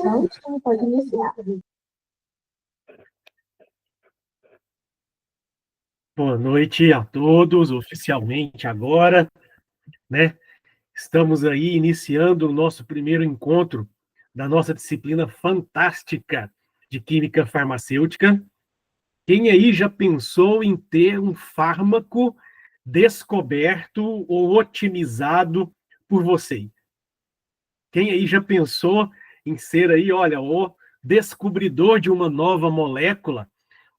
Então, pode iniciar. Boa noite a todos, oficialmente agora, né? Estamos aí iniciando o nosso primeiro encontro da nossa disciplina fantástica de Química Farmacêutica. Quem aí já pensou em ter um fármaco descoberto ou otimizado por você? Quem aí já pensou em ser aí, olha, o descobridor de uma nova molécula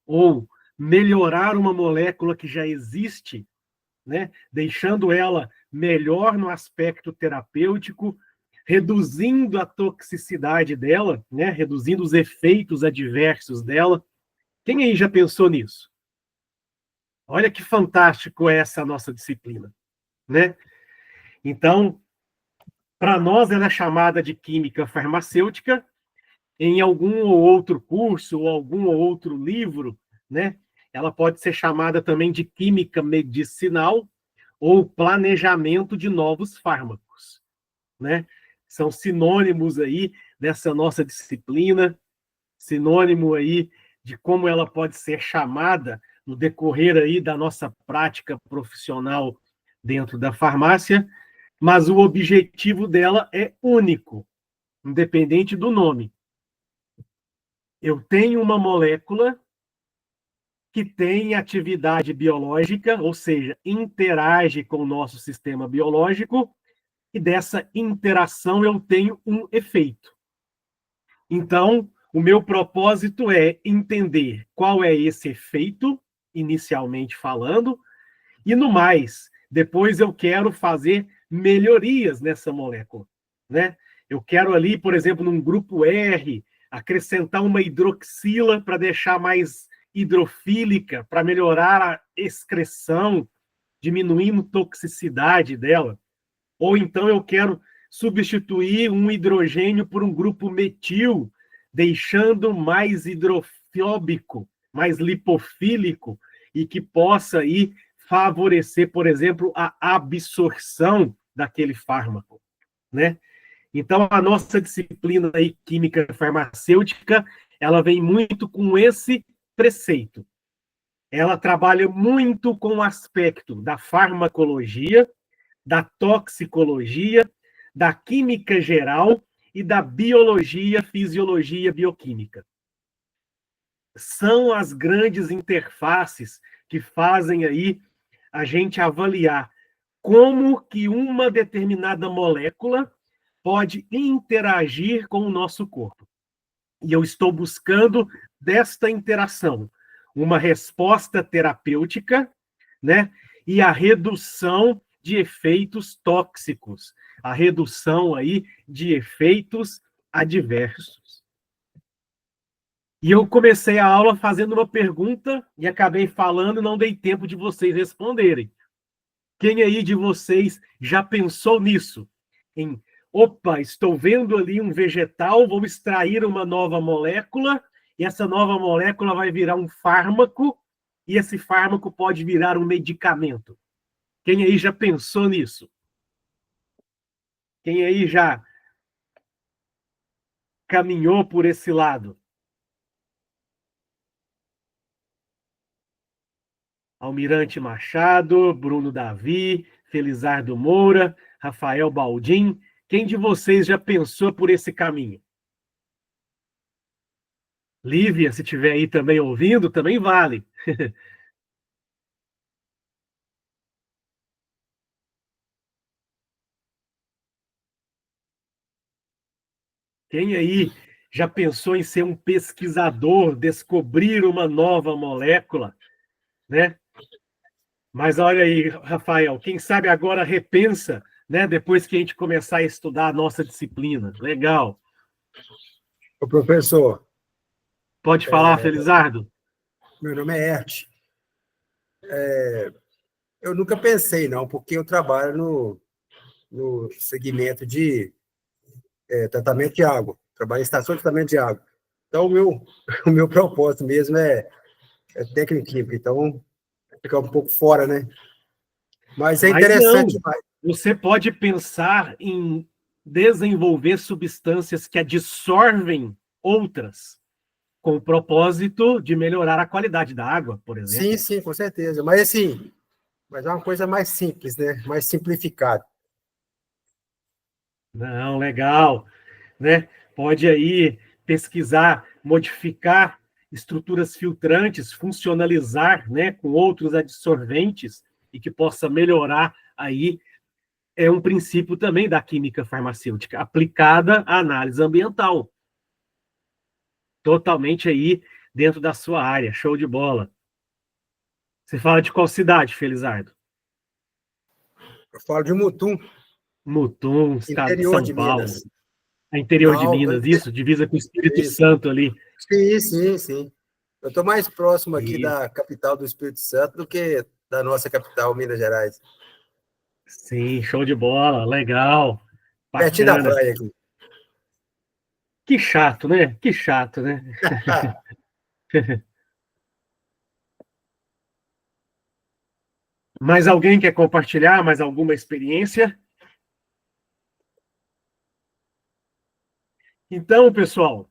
ou melhorar uma molécula que já existe, né? Deixando ela melhor no aspecto terapêutico, reduzindo a toxicidade dela, né? Reduzindo os efeitos adversos dela. Quem aí já pensou nisso? Olha que fantástico é essa nossa disciplina, né? Então, para nós ela é chamada de química farmacêutica. Em algum ou outro curso ou algum ou outro livro, né? Ela pode ser chamada também de química medicinal ou planejamento de novos fármacos, né? São sinônimos aí dessa nossa disciplina, sinônimo aí de como ela pode ser chamada no decorrer aí da nossa prática profissional dentro da farmácia, mas o objetivo dela é único, independente do nome. Eu tenho uma molécula que tem atividade biológica, ou seja, interage com o nosso sistema biológico, e dessa interação eu tenho um efeito. Então, o meu propósito é entender qual é esse efeito, inicialmente falando, e no mais, depois eu quero fazer melhorias nessa molécula, né? Eu quero ali, por exemplo, num grupo R, acrescentar uma hidroxila para deixar mais hidrofílica, para melhorar a excreção, diminuindo a toxicidade dela. Ou então eu quero substituir um hidrogênio por um grupo metil, deixando mais hidrofóbico, mais lipofílico, e que possa aí favorecer, por exemplo, a absorção daquele fármaco, né? Então, a nossa disciplina aí, química farmacêutica, ela vem muito com esse preceito. Ela trabalha muito com o aspecto da farmacologia, da toxicologia, da química geral e da biologia, fisiologia bioquímica. São as grandes interfaces que fazem aí a gente avaliar como que uma determinada molécula pode interagir com o nosso corpo. E eu estou buscando desta interação uma resposta terapêutica, né? E a redução de efeitos tóxicos, a redução aí de efeitos adversos. E eu comecei a aula fazendo uma pergunta e acabei falando, não dei tempo de vocês responderem. Quem aí de vocês já pensou nisso? Em, opa, estou vendo ali um vegetal, vou extrair uma nova molécula, e essa nova molécula vai virar um fármaco, e esse fármaco pode virar um medicamento. Quem aí já pensou nisso? Quem aí já caminhou por esse lado? Almirante Machado, Bruno Davi, Felizardo Moura, Rafael Baldim. Quem de vocês já pensou por esse caminho? Lívia, se estiver aí também ouvindo, também vale. Quem aí já pensou em ser um pesquisador, descobrir uma nova molécula, né? Mas olha aí, Rafael, quem sabe agora repensa, né? Depois que a gente começar a estudar a nossa disciplina. Legal. Ô, professor. Pode falar, Felizardo? Meu nome é Ert. Eu nunca pensei, não, porque eu trabalho no segmento de tratamento de água. Trabalho em estação de tratamento de água. Então, o meu propósito mesmo é técnico químico. Então, ficar um pouco fora, né? Mas é interessante demais. Você pode pensar em desenvolver substâncias que adsorvem outras, com o propósito de melhorar a qualidade da água, por exemplo. Sim, sim, com certeza. Mas assim, é uma coisa mais simples, né? Mais simplificada. Não, legal, né? Pode aí pesquisar, modificar estruturas filtrantes, funcionalizar, né, com outros adsorventes e que possa melhorar aí é um princípio também da química farmacêutica aplicada à análise ambiental. Totalmente aí dentro da sua área, show de bola. Você fala de qual cidade, Felizardo? Eu falo de Mutum, Mutum, estado de interior São de Paulo. Minas. É interior de Não, Minas, isso? Divisa com o Espírito isso. Santo ali. Sim, sim, sim. Eu estou mais próximo aqui Isso. da capital do Espírito Santo do que da nossa capital, Minas Gerais. Sim, show de bola, legal, Pertinho da bacana. praia aqui. Que chato, né? Que chato, né? Mais alguém quer compartilhar mais alguma experiência? Então, pessoal,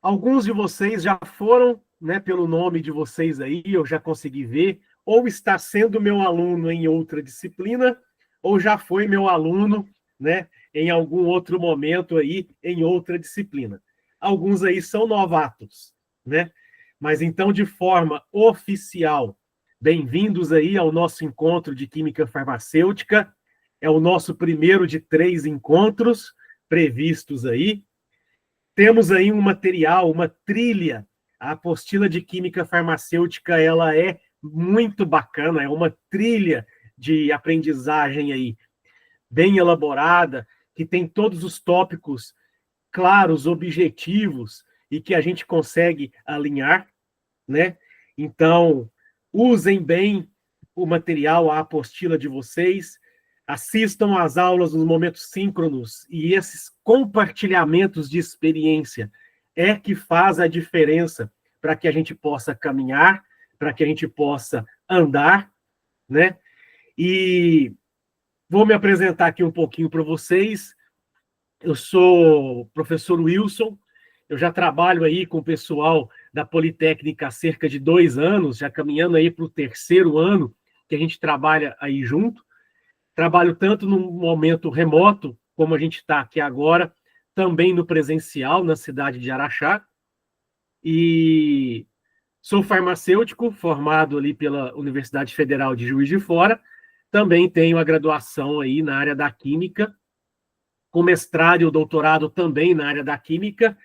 alguns de vocês já foram, né, pelo nome de vocês aí, eu já consegui ver, ou está sendo meu aluno em outra disciplina, ou já foi meu aluno, né, em algum outro momento aí, em outra disciplina. Alguns aí são novatos, né? Mas então, de forma oficial, bem-vindos aí ao nosso encontro de Química Farmacêutica. É o nosso primeiro de 3 encontros previstos aí. Temos aí um material, uma trilha. A apostila de Química Farmacêutica, ela é muito bacana, é uma trilha de aprendizagem aí, bem elaborada, que tem todos os tópicos claros, objetivos, e que a gente consegue alinhar, né? Então, usem bem o material, a apostila de vocês, assistam às aulas nos momentos síncronos, e esses compartilhamentos de experiência é que faz a diferença para que a gente possa caminhar, para que a gente possa andar, né? E vou me apresentar aqui um pouquinho para vocês. Eu sou o professor Wilson, eu já trabalho aí com o pessoal da Politécnica há cerca de 2 anos, já caminhando aí para o 3º ano que a gente trabalha aí junto. Trabalho tanto no momento remoto, como a gente está aqui agora, também no presencial, na cidade de Araxá. E sou farmacêutico, formado ali pela Universidade Federal de Juiz de Fora. Também tenho a graduação aí na área da Química, com mestrado e o doutorado também na área da Química,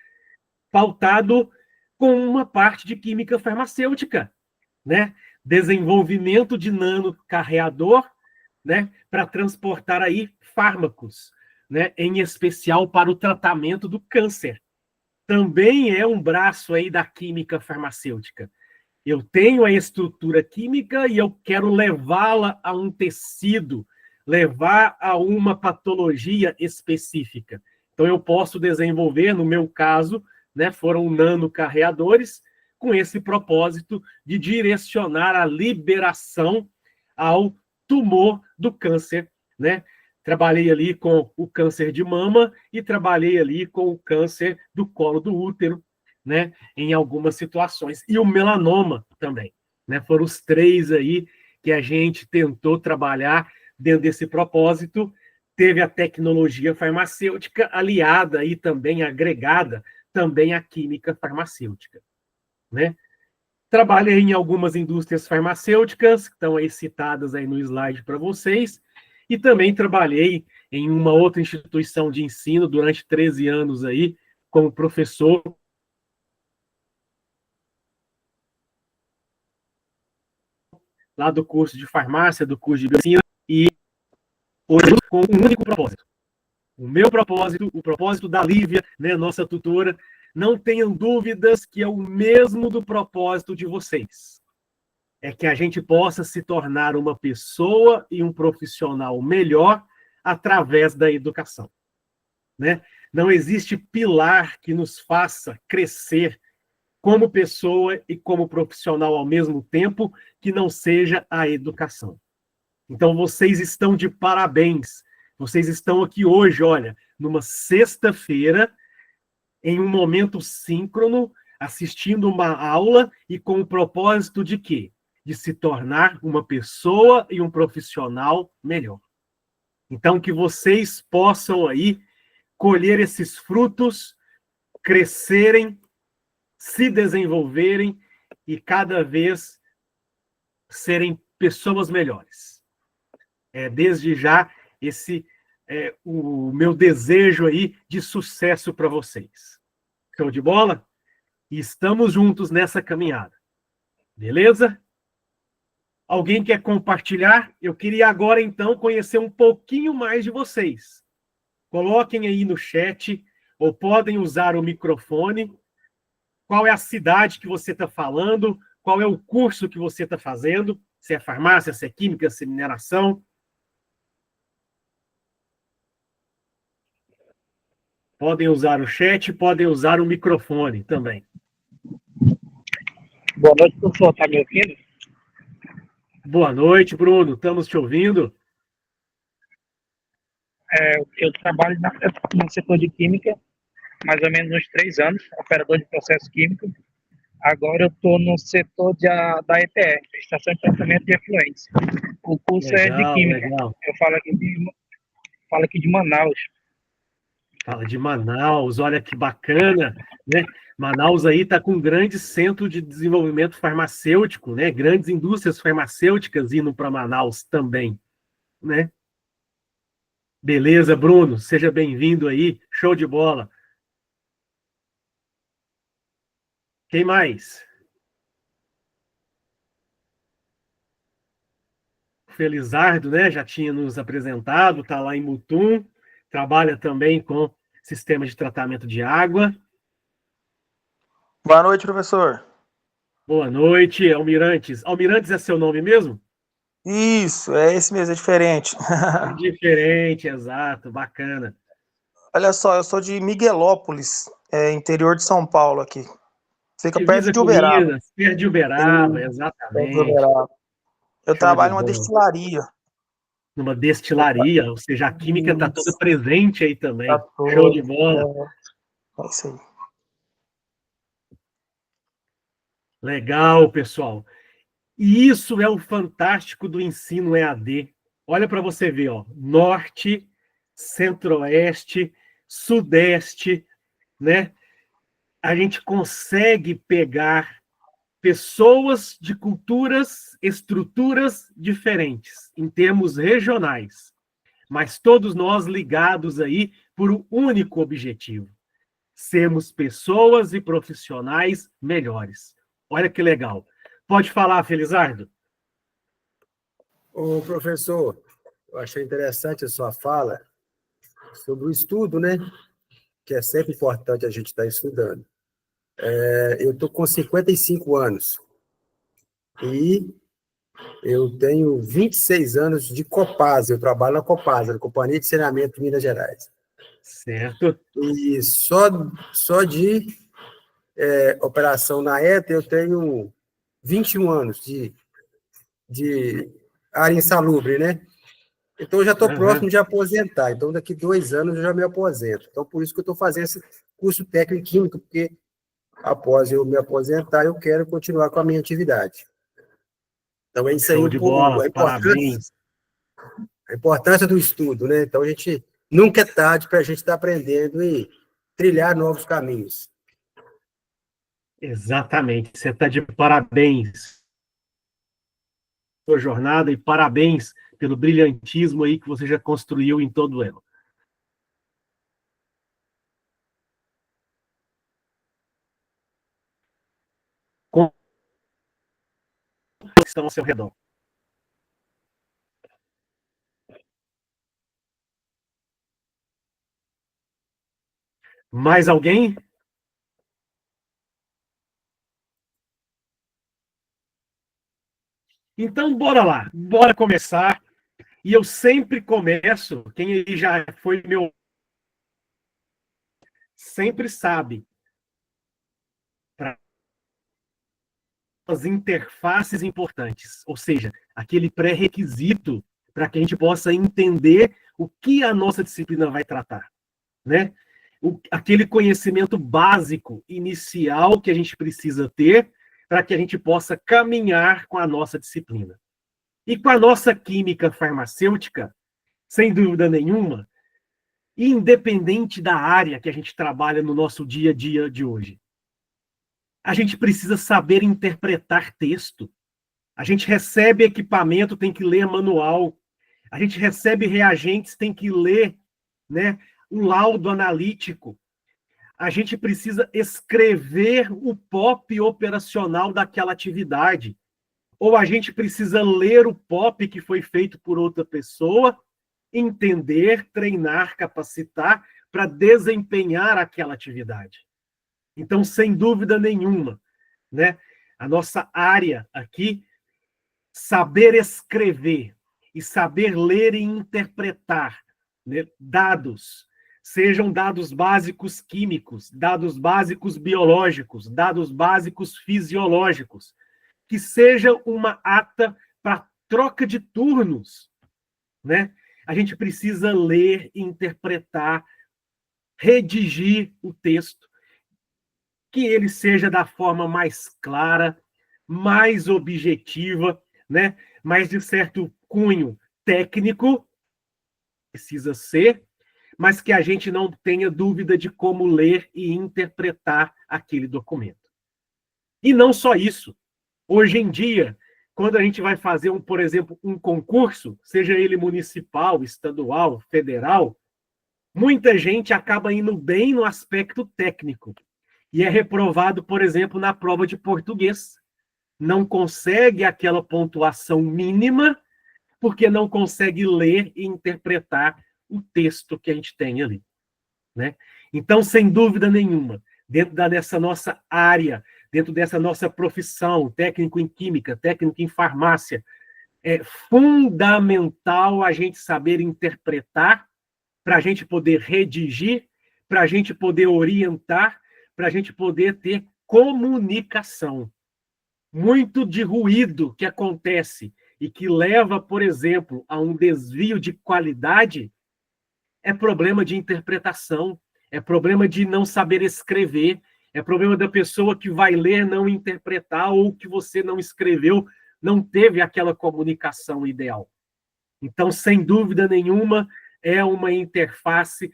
pautado com uma parte de Química Farmacêutica, né? Desenvolvimento de nanocarreador, né, para transportar aí fármacos, né, em especial para o tratamento do câncer. Também é um braço aí da química farmacêutica. Eu tenho a estrutura química e eu quero levá-la a um tecido, levar a uma patologia específica. Então, eu posso desenvolver, no meu caso, né, foram nanocarreadores, com esse propósito de direcionar a liberação ao tumor do câncer, né? Trabalhei ali com o câncer de mama e trabalhei ali com o câncer do colo do útero, né? Em algumas situações. E o melanoma também, né? Foram os 3 aí que a gente tentou trabalhar dentro desse propósito. Teve a tecnologia farmacêutica aliada e também agregada também à química farmacêutica, né? Trabalhei em algumas indústrias farmacêuticas, que estão aí citadas aí no slide para vocês, e também trabalhei em uma outra instituição de ensino durante 13 anos aí, como professor lá do curso de farmácia, do curso de biomedicina, e hoje com um único propósito. O meu propósito, o propósito da Lívia, né, nossa tutora, não tenham dúvidas que é o mesmo do propósito de vocês. É que a gente possa se tornar uma pessoa e um profissional melhor através da educação, né? Não existe pilar que nos faça crescer como pessoa e como profissional ao mesmo tempo que não seja a educação. Então, vocês estão de parabéns. Vocês estão aqui hoje, olha, numa sexta-feira, em um momento síncrono, assistindo uma aula e com o propósito de quê? De se tornar uma pessoa e um profissional melhor. Então, que vocês possam aí colher esses frutos, crescerem, se desenvolverem e cada vez serem pessoas melhores. Desde já, esse é o meu desejo aí de sucesso para vocês. Show de bola? E estamos juntos nessa caminhada. Beleza? Alguém quer compartilhar? Eu queria agora, então, conhecer um pouquinho mais de vocês. Coloquem aí no chat, ou podem usar o microfone. Qual é a cidade que você está falando? Qual é o curso que você está fazendo? Se é farmácia, se é química, se é mineração. Podem usar o chat, podem usar o microfone também. Boa noite, professor. Está me ouvindo? Boa noite, Bruno. Estamos te ouvindo? Eu trabalho no setor de química, mais ou menos uns 3 anos, operador de processo químico. Agora eu estou no setor da ETE, Estação de Tratamento de Efluentes. O curso é de química. Legal. Eu falo aqui de Manaus. Fala de Manaus, olha que bacana, né? Manaus aí está com um grande centro de desenvolvimento farmacêutico, né? Grandes indústrias farmacêuticas indo para Manaus também, né? Beleza, Bruno, seja bem-vindo aí, show de bola. Quem mais? Felizardo, né? Já tinha nos apresentado, está lá em Mutum, trabalha também com sistemas de tratamento de água. Boa noite, professor. Boa noite, Almirantes. Almirantes é seu nome mesmo? Isso, é esse mesmo, é diferente. É diferente, exato, bacana. Olha só, eu sou de Miguelópolis, interior de São Paulo aqui. Fica perto de Uberaba. Minas, perto de Uberaba, Sim, exatamente. perto de Uberaba. Eu Show trabalho de numa bola. destilaria. Numa destilaria, ou seja, a química está toda Isso. presente aí também. Tá todo, Show de bola. É isso aí. Legal, pessoal. E isso é o fantástico do ensino EAD. Olha para você ver, ó, norte, centro-oeste, sudeste, né? A gente consegue pegar pessoas de culturas, estruturas diferentes, em termos regionais, mas todos nós ligados aí por um único objetivo: sermos pessoas e profissionais melhores. Olha que legal. Pode falar, Felizardo? Ô, professor, eu achei interessante a sua fala sobre o estudo, né? Que é sempre importante a gente estar estudando. Eu estou com 55 anos e eu tenho 26 anos de Copasa. Eu trabalho na Copasa, na Companhia de Saneamento de Minas Gerais. Certo. E só de operação na ETA eu tenho 21 anos de área insalubre, né? Então, eu já estou próximo de aposentar. Então, daqui 2 anos eu já me aposento. Então, por isso que eu estou fazendo esse curso técnico em química, porque após eu me aposentar, eu quero continuar com a minha atividade. Então, é isso aí, Show de bola, a parabéns. importância do estudo, né? Então, a gente nunca é tarde para a gente estar aprendendo e trilhar novos caminhos. Exatamente, você está de parabéns pela sua jornada e parabéns pelo brilhantismo aí que você já construiu em todo ela. Com que estão ao seu redor. Mais alguém? Então, bora lá, bora começar. E eu sempre começo, quem aí já foi meu, sempre sabe, para as interfaces importantes, ou seja, aquele pré-requisito para que a gente possa entender o que a nossa disciplina vai tratar. né? Aquele conhecimento básico, inicial, que a gente precisa ter para que a gente possa caminhar com a nossa disciplina. E com a nossa química farmacêutica, sem dúvida nenhuma, independente da área que a gente trabalha no nosso dia a dia de hoje, a gente precisa saber interpretar texto. A gente recebe equipamento, tem que ler manual. A gente recebe reagentes, tem que ler, né, um laudo analítico. A gente precisa escrever o POP operacional daquela atividade. Ou a gente precisa ler o POP que foi feito por outra pessoa, entender, treinar, capacitar para desempenhar aquela atividade. Então, sem dúvida nenhuma, né, a nossa área aqui, saber escrever e saber ler e interpretar, né, dados, sejam dados básicos químicos, dados básicos biológicos, dados básicos fisiológicos, que seja uma ata para troca de turnos, né? A gente precisa ler, interpretar, redigir o texto, que ele seja da forma mais clara, mais objetiva, né? Mais de certo cunho técnico, precisa ser, mas que a gente não tenha dúvida de como ler e interpretar aquele documento. E não só isso. Hoje em dia, quando a gente vai fazer, por exemplo, um concurso, seja ele municipal, estadual, federal, muita gente acaba indo bem no aspecto técnico e é reprovado, por exemplo, na prova de português. Não consegue aquela pontuação mínima porque não consegue ler e interpretar o texto que a gente tem ali, né? Então, sem dúvida nenhuma, dentro dessa nossa área, dentro dessa nossa profissão, técnico em química, técnico em farmácia, é fundamental a gente saber interpretar para a gente poder redigir, para a gente poder orientar, para a gente poder ter comunicação. Muito de ruído que acontece e que leva, por exemplo, a um desvio de qualidade é problema de interpretação, é problema de não saber escrever, é problema da pessoa que vai ler não interpretar ou que você não escreveu, não teve aquela comunicação ideal. Então, sem dúvida nenhuma, é uma interface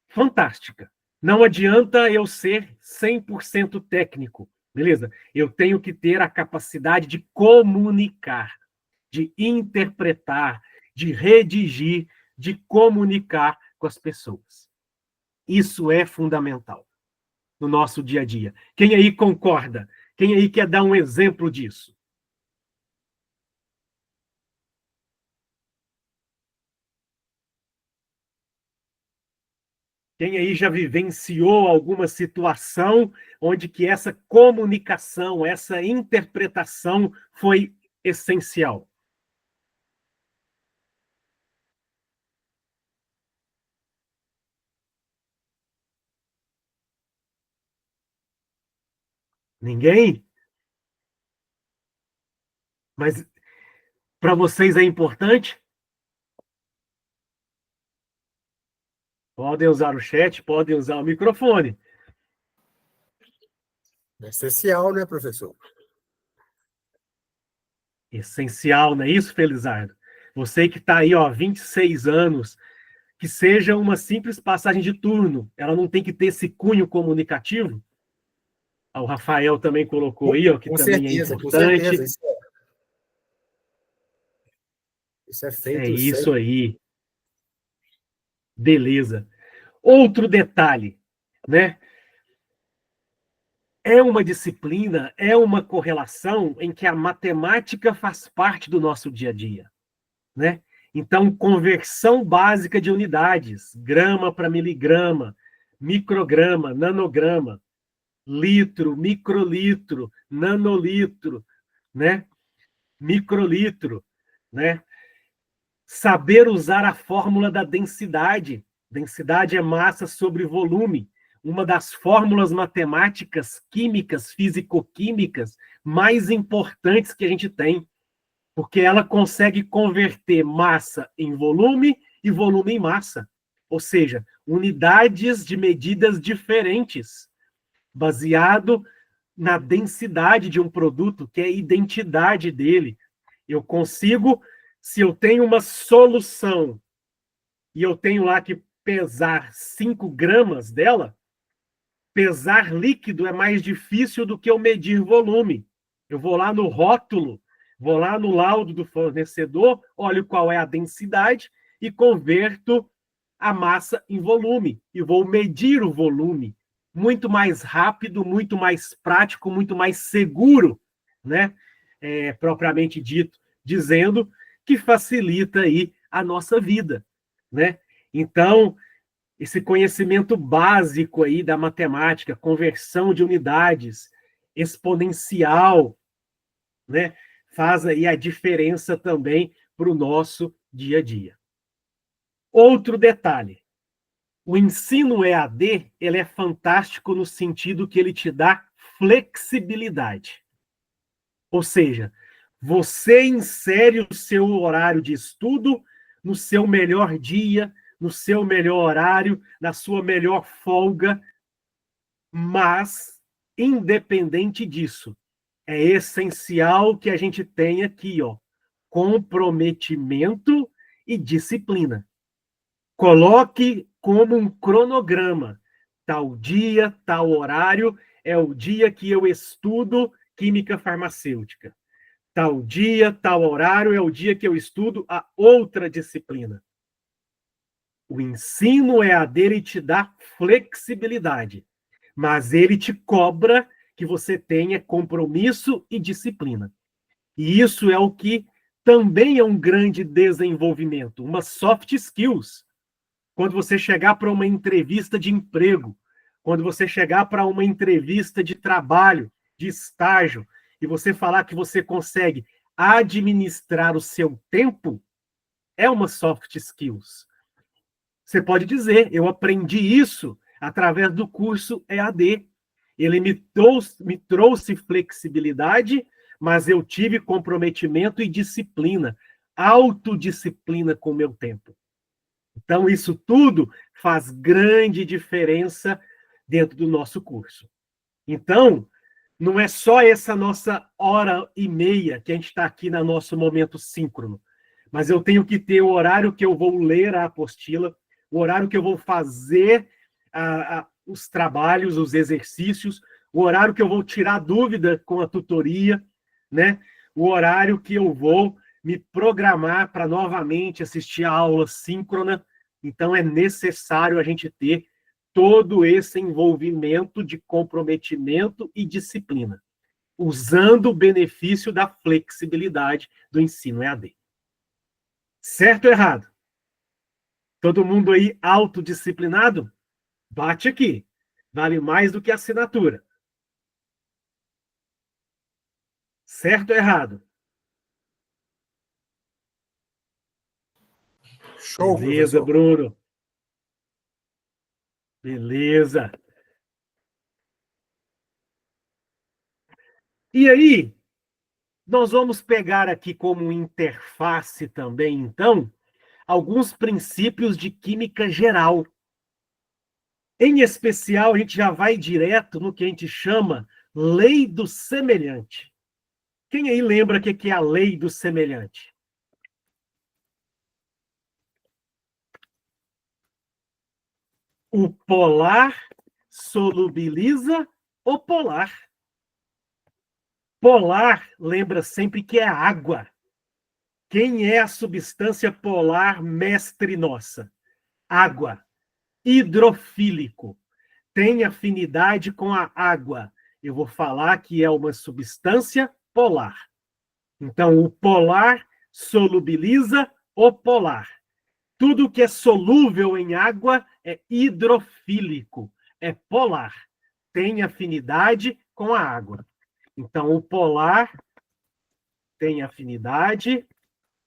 fantástica. Não adianta eu ser 100% técnico, beleza? Eu tenho que ter a capacidade de comunicar, de interpretar, de redigir, de comunicar com as pessoas. Isso é fundamental no nosso dia a dia. Quem aí concorda? Quem aí quer dar um exemplo disso? Quem aí já vivenciou alguma situação onde que essa comunicação, essa interpretação foi essencial? Ninguém? Mas para vocês é importante? Podem usar o chat, podem usar o microfone. É essencial, né, professor? Essencial, não é isso, Felizardo? Você que está aí, ó, 26 anos, que seja uma simples passagem de turno, ela não tem que ter esse cunho comunicativo? O Rafael também colocou aí, ó, que Com também certeza, é com importante. certeza. Isso é feito É isso sempre. aí. Beleza. Outro detalhe, né? É uma disciplina, é uma correlação em que a matemática faz parte do nosso dia a dia, né? Então, conversão básica de unidades, grama para miligrama, micrograma, nanograma, litro, microlitro, nanolitro, né? Microlitro, né? Saber usar a fórmula da densidade. Densidade é massa sobre volume, uma das fórmulas matemáticas, químicas, físico-químicas mais importantes que a gente tem, porque ela consegue converter massa em volume e volume em massa. ou seja, unidades de medidas diferentes, baseado na densidade de um produto, que é a identidade dele. Eu consigo, se eu tenho uma solução e eu tenho lá que pesar 5 gramas dela, pesar líquido é mais difícil do que eu medir volume. Eu vou lá no rótulo, vou lá no laudo do fornecedor, olho qual é a densidade e converto a massa em volume. E vou medir o volume. Muito mais rápido, muito mais prático, muito mais seguro, né? Propriamente dito, dizendo que facilita aí a nossa vida, né? Então, esse conhecimento básico aí da matemática, conversão de unidades, exponencial, né? Faz aí a diferença também para o nosso dia a dia. Outro detalhe, o ensino EAD, ele é fantástico no sentido que ele te dá flexibilidade. Ou seja, você insere o seu horário de estudo no seu melhor dia, no seu melhor horário, na sua melhor folga, mas, independente disso, é essencial que a gente tenha aqui, ó, comprometimento e disciplina. Coloque como um cronograma. Tal dia, tal horário, é o dia que eu estudo química farmacêutica. Tal dia, tal horário, é o dia que eu estudo a outra disciplina. O ensino EAD, ele te dá flexibilidade, mas ele te cobra que você tenha compromisso e disciplina. E isso é o que também é um grande desenvolvimento, uma soft skills. Quando você chegar para uma entrevista de emprego, quando você chegar para uma entrevista de trabalho, de estágio, e você falar que você consegue administrar o seu tempo, é uma soft skills. Você pode dizer, eu aprendi isso através do curso EAD. Ele me trouxe flexibilidade, mas eu tive comprometimento e disciplina, autodisciplina com o meu tempo. Então, isso tudo faz grande diferença dentro do nosso curso. Então, não é só essa nossa hora e meia que a gente está aqui no nosso momento síncrono, mas eu tenho que ter o horário que eu vou ler a apostila, o horário que eu vou fazer os trabalhos, os exercícios, o horário que eu vou tirar dúvida com a tutoria, né? O horário que eu vou me programar para novamente assistir a aula síncrona. Então, é necessário a gente ter todo esse envolvimento de comprometimento e disciplina, usando o benefício da flexibilidade do ensino EAD. Certo ou errado? Todo mundo aí autodisciplinado? Bate aqui. Vale mais do que assinatura. Certo ou errado? Show, Beleza, professor. Bruno. Beleza. E aí, nós vamos pegar aqui como interface também, então, alguns princípios de química geral. Em especial, a gente já vai direto no que a gente chama lei do semelhante. Quem aí lembra o que é a lei do semelhante? O polar solubiliza o polar. Polar lembra sempre que é água. Quem é a substância polar mestre nossa? Água. Hidrofílico. Tem afinidade com a água. Eu vou falar que é uma substância polar. Então, o polar solubiliza o polar. Tudo que é solúvel em água é hidrofílico, é polar. Tem afinidade com a água. Então, o polar tem afinidade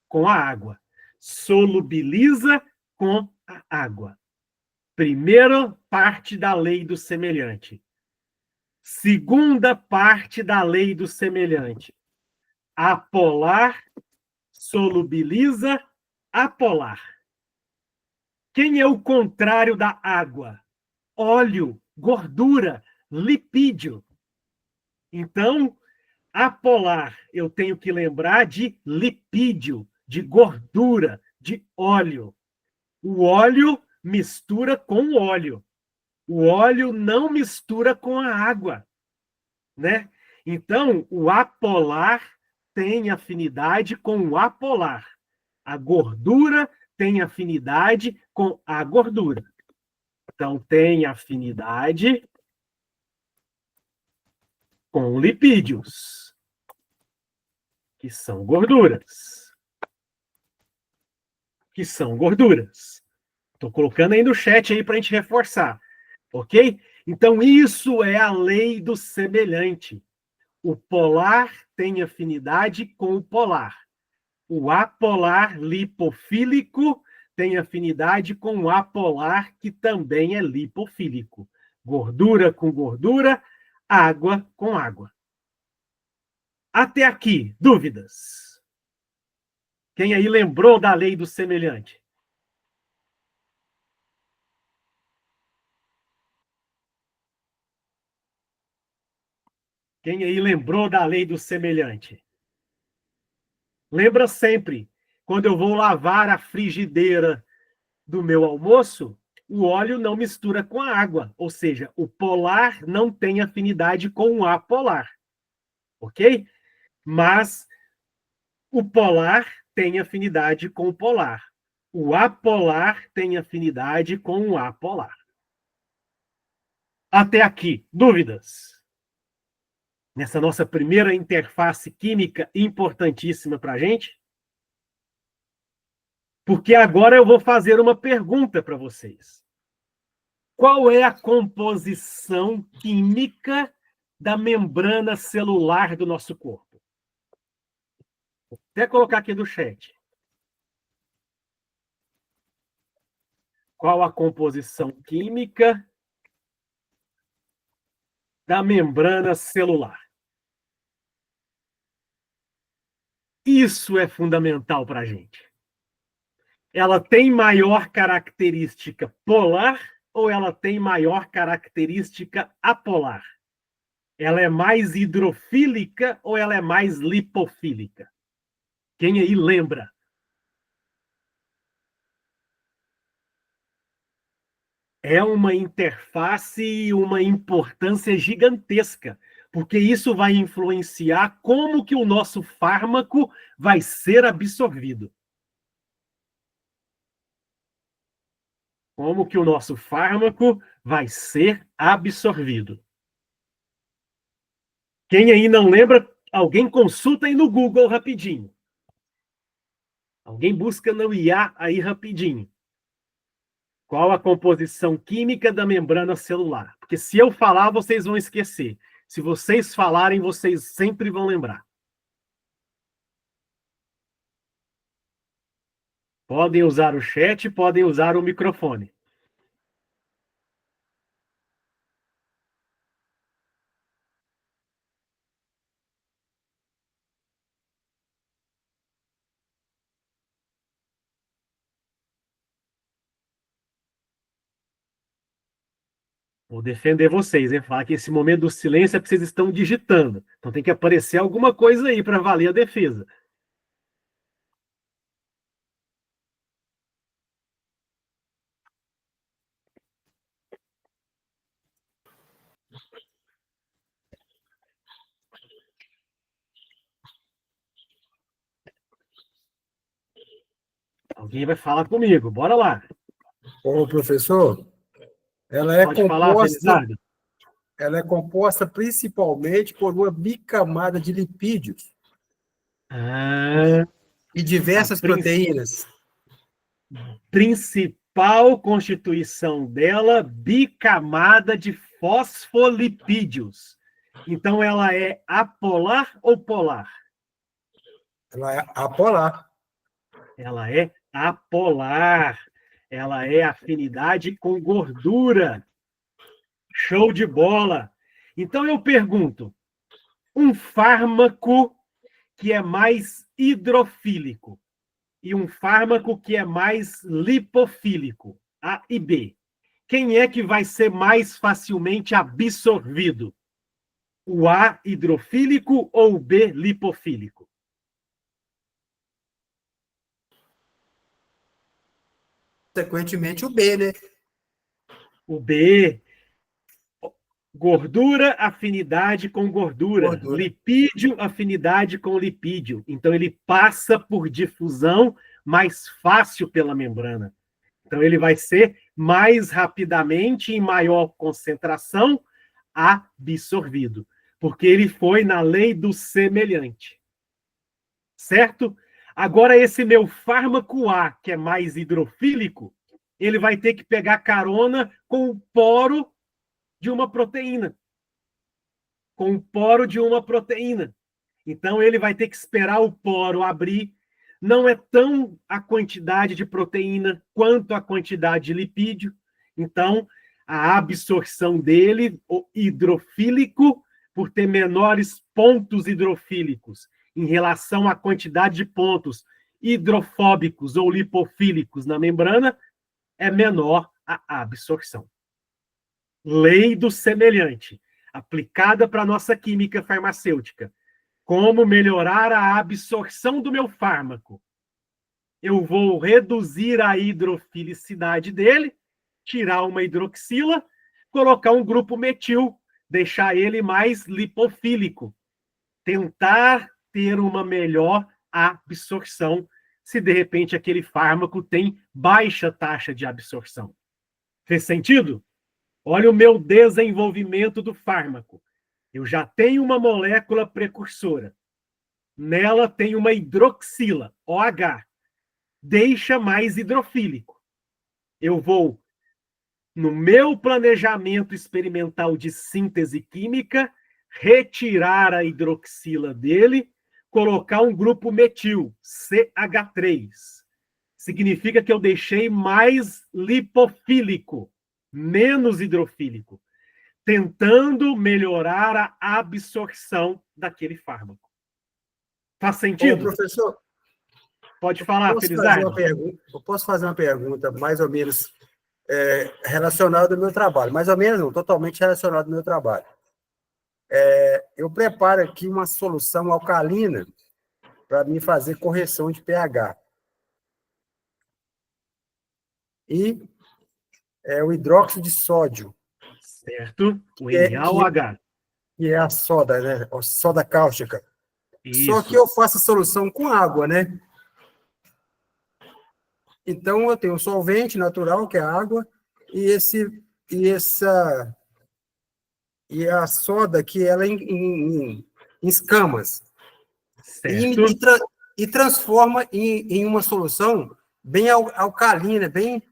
com a água. Solubiliza com a água. Primeira parte da lei do semelhante. Segunda parte da lei do semelhante. Apolar solubiliza apolar. O Quem é o contrário da água? Óleo, gordura, lipídio. Então, apolar, eu tenho que lembrar de lipídio, de gordura, de óleo. O óleo mistura com o óleo. O óleo não mistura com a água, né? Então, o apolar tem afinidade com o apolar. A gordura tem afinidade com a gordura. Então, tem afinidade com lipídios, que são gorduras. Que são gorduras. Estou colocando aí no chat aí para a gente reforçar, ok? Então, isso é a lei do semelhante. O polar tem afinidade com o polar. O apolar lipofílico tem afinidade com o apolar, que também é lipofílico. Gordura com gordura, água com água. Até aqui, dúvidas? Quem aí lembrou da lei do semelhante? Quem aí lembrou da lei do semelhante? Lembra sempre, quando eu vou lavar a frigideira do meu almoço, o óleo não mistura com a água, ou seja, o polar não tem afinidade com o apolar, ok? Mas o polar tem afinidade com o polar. O apolar tem afinidade com o apolar. Até aqui, dúvidas? Nessa nossa primeira interface química importantíssima para a gente? Porque agora eu vou fazer uma pergunta para vocês. Qual é a composição química da membrana celular do nosso corpo? Vou até colocar aqui no chat. Qual a composição química da membrana celular? Isso é fundamental para a gente. Ela tem maior característica polar ou ela tem maior característica apolar? Ela é mais hidrofílica ou ela é mais lipofílica? Quem aí lembra? É uma interface e uma importância gigantesca, porque isso vai influenciar como que o nosso fármaco vai ser absorvido. Como que o nosso fármaco vai ser absorvido. Quem aí não lembra, alguém consulta aí no Google rapidinho. Alguém busca no IA aí rapidinho. Qual a composição química da membrana celular? Porque se eu falar, vocês vão esquecer. Se vocês falarem, vocês sempre vão lembrar. Podem usar o chat, podem usar o microfone. Vou defender vocês, hein? Falar que esse momento do silêncio é porque vocês estão digitando. Então tem que aparecer alguma coisa aí para valer a defesa. Alguém vai falar comigo. Bora lá. Ô, professor, ela é Pode falar, composta, Felizardo. ela é composta principalmente por uma bicamada de lipídios Ah, e diversas a prin- proteínas. principal constituição dela, bicamada de fosfolipídios. Então, ela é apolar ou polar? Ela é apolar. Ela é apolar. Ela é afinidade com gordura. Show de bola. Então, eu pergunto, um fármaco que é mais hidrofílico e um fármaco que é mais lipofílico, A e B. Quem é que vai ser mais facilmente absorvido? O A hidrofílico ou o B lipofílico? Consequentemente, o B, né? O B, gordura, afinidade com gordura. Gordura. Lipídio, afinidade com lipídio. Então, ele passa por difusão mais fácil pela membrana. Então, ele vai ser mais rapidamente, em maior concentração, absorvido. Porque ele foi na lei do semelhante. Certo? Agora, esse meu fármaco A, que é mais hidrofílico, ele vai ter que pegar carona com o poro de uma proteína. Com o poro de uma proteína. Então, ele vai ter que esperar o poro abrir. Não é tão a quantidade de proteína quanto a quantidade de lipídio. Então, a absorção dele, o hidrofílico, por ter menores pontos hidrofílicos em relação à quantidade de pontos hidrofóbicos ou lipofílicos na membrana, é menor a absorção. Lei do semelhante, aplicada para a nossa química farmacêutica. Como melhorar a absorção do meu fármaco? Eu vou reduzir a hidrofilicidade dele, tirar uma hidroxila, colocar um grupo metil, deixar ele mais lipofílico. Tentar ter uma melhor absorção, se de repente aquele fármaco tem baixa taxa de absorção. Fez sentido? Olha o meu desenvolvimento do fármaco. Eu já tenho uma molécula precursora. Nela tem uma hidroxila, OH. Deixa mais hidrofílico. Eu vou, no meu planejamento experimental de síntese química, retirar a hidroxila dele, colocar um grupo metil, CH3. Significa que eu deixei mais lipofílico, menos hidrofílico, tentando melhorar a absorção daquele fármaco. Faz Ô, sentido? professor, Pode falar, Felizardo. eu posso fazer uma pergunta mais ou menos relacionada ao meu trabalho. Mais ou menos, não, totalmente relacionada ao meu trabalho. Eu preparo aqui uma solução alcalina para me fazer correção de pH. E o hidróxido de sódio, Certo. O que NaOH. é a soda, né? A soda cáustica. Só que Isso. eu faço a solução com água, né? Então, eu tenho o solvente natural, que é a água, e a soda, que ela é em escamas. Certo. E transforma em uma solução bem alcalina, bem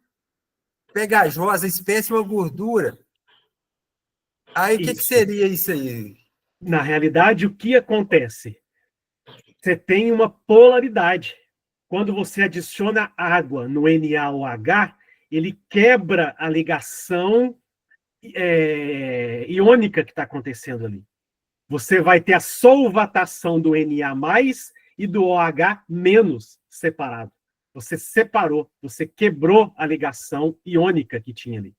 pegajosa, espécie de uma gordura. Aí, o que Isso. seria isso aí? Na realidade, o que acontece? Você tem uma polaridade. Quando você adiciona água no NaOH, ele quebra a ligação iônica que está acontecendo ali. Você vai ter a solvatação do Na+, e do OH- separado. Você separou, você quebrou a ligação iônica que tinha ali.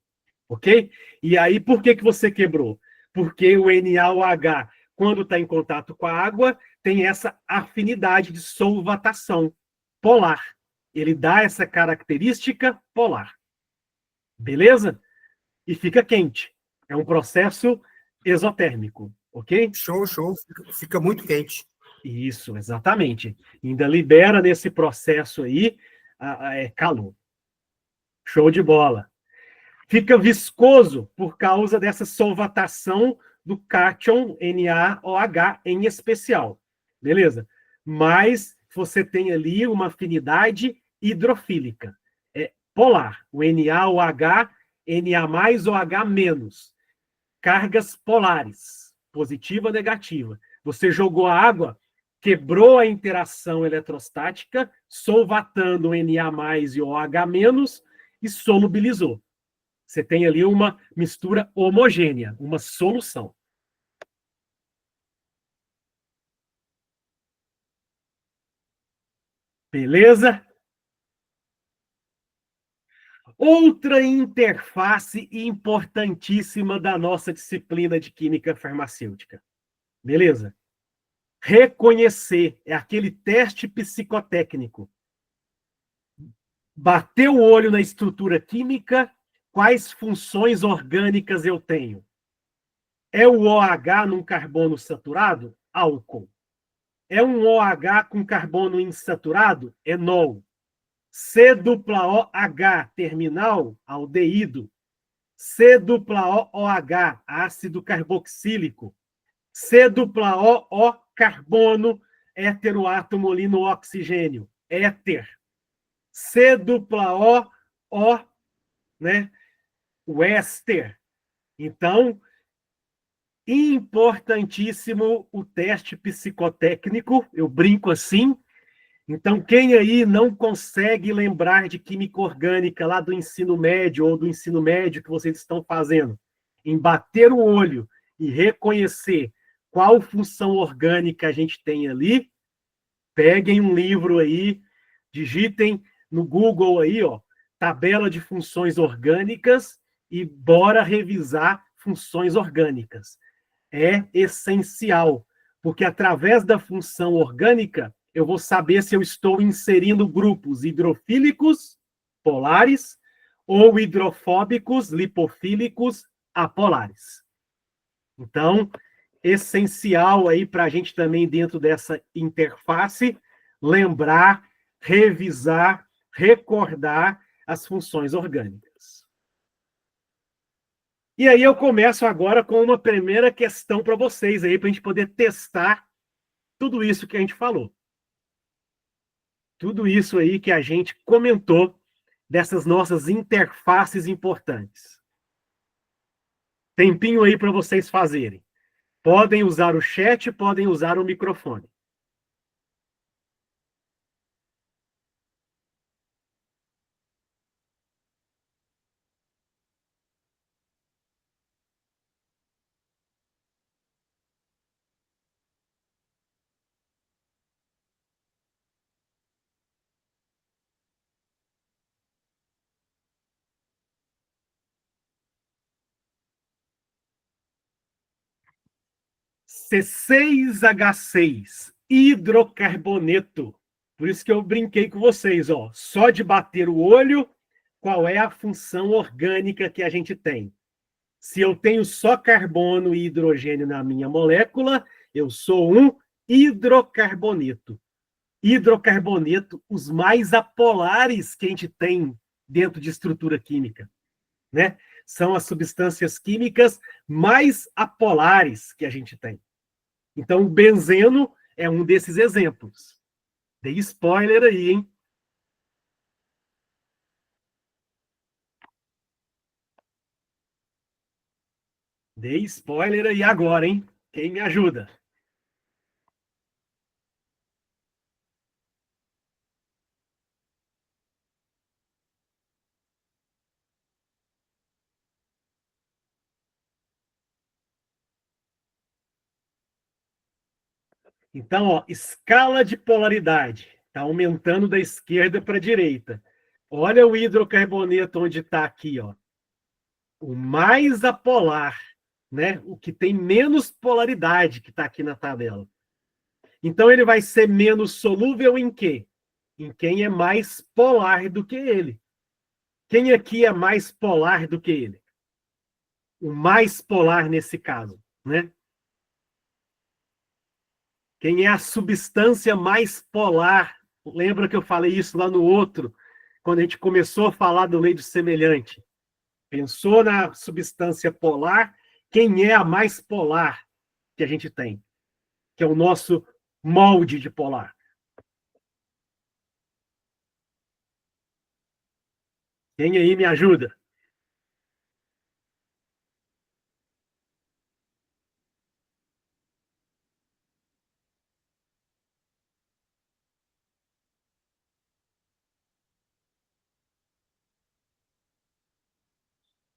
Ok? E aí, por que você quebrou? Porque o NaOH, quando está em contato com a água, tem essa afinidade de solvatação polar. Ele dá essa característica polar. Beleza? E fica quente. É um processo exotérmico, ok? Show, show. Fica muito quente. Isso, exatamente. Ainda libera nesse processo aí calor. Show de bola. Fica viscoso por causa dessa solvatação do cátion NaOH em especial. Beleza? Mas você tem ali uma afinidade hidrofílica. É polar. O NaOH, Na+, OH-. Cargas polares. Positiva, negativa. Você jogou a água, quebrou a interação eletrostática, solvatando o Na+ e o OH- e solubilizou. Você tem ali uma mistura homogênea, uma solução. Beleza? Outra interface importantíssima da nossa disciplina de química farmacêutica. Beleza? Reconhecer, é aquele teste psicotécnico. Bater o olho na estrutura química, quais funções orgânicas eu tenho? É o OH num carbono saturado? Álcool. É um OH com carbono insaturado? Enol. C-OH terminal, aldeído. C-OOH, ácido carboxílico. C-OO, carbono, heteroátomo ali no oxigênio, éter. C-OO, né, o éster. Então, importantíssimo o teste psicotécnico, eu brinco assim. Então, quem aí não consegue lembrar de química orgânica lá do ensino médio ou do ensino médio que vocês estão fazendo, em bater o olho e reconhecer qual função orgânica a gente tem ali, peguem um livro aí, digitem no Google aí, ó, tabela de funções orgânicas e bora revisar funções orgânicas. É essencial, porque através da função orgânica eu vou saber se eu estou inserindo grupos hidrofílicos, polares, ou hidrofóbicos, lipofílicos, apolares. Então, essencial aí para a gente também, dentro dessa interface, lembrar, revisar, recordar as funções orgânicas. E aí eu começo agora com uma primeira questão para vocês aí, para a gente poder testar tudo isso que a gente falou. Tudo isso aí que a gente comentou dessas nossas interfaces importantes. Tempinho aí para vocês fazerem. Podem usar o chat, podem usar o microfone. C6H6, hidrocarboneto. Por isso que eu brinquei com vocês, ó. Só de bater o olho, qual é a função orgânica que a gente tem? Se eu tenho só carbono e hidrogênio na minha molécula, eu sou um hidrocarboneto. Hidrocarboneto, os mais apolares que a gente tem dentro de estrutura química, né? São as substâncias químicas mais apolares que a gente tem. Então, o benzeno é um desses exemplos. Dei spoiler aí, hein? Dei spoiler aí agora, hein? Quem me ajuda? Então, ó, escala de polaridade. Está aumentando da esquerda para a direita. Olha o hidrocarboneto onde está aqui, ó. O mais apolar, né? O que tem menos polaridade que está aqui na tabela. Então, ele vai ser menos solúvel em quê? Em quem é mais polar do que ele. Quem aqui é mais polar do que ele? O mais polar nesse caso, né? Quem é a substância mais polar? Lembra que eu falei isso lá no outro, quando a gente começou a falar do lei do semelhante? Pensou na substância polar? Quem é a mais polar que a gente tem? Que é o nosso molde de polar. Quem aí me ajuda?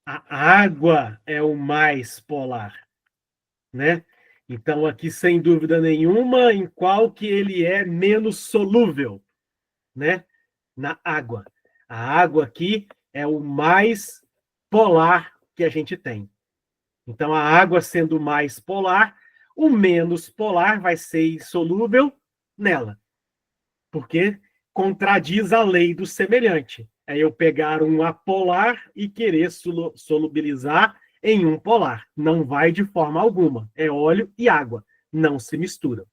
A água é o mais polar, né? Então, aqui, sem dúvida nenhuma, em qual que ele é menos solúvel, né? Na água. A água aqui é o mais polar que a gente tem. Então, a água sendo mais polar, o menos polar vai ser insolúvel nela, porque contradiz a lei do semelhante. É eu pegar um apolar e querer solubilizar em um polar. Não vai de forma alguma. É óleo e água. Não se misturam.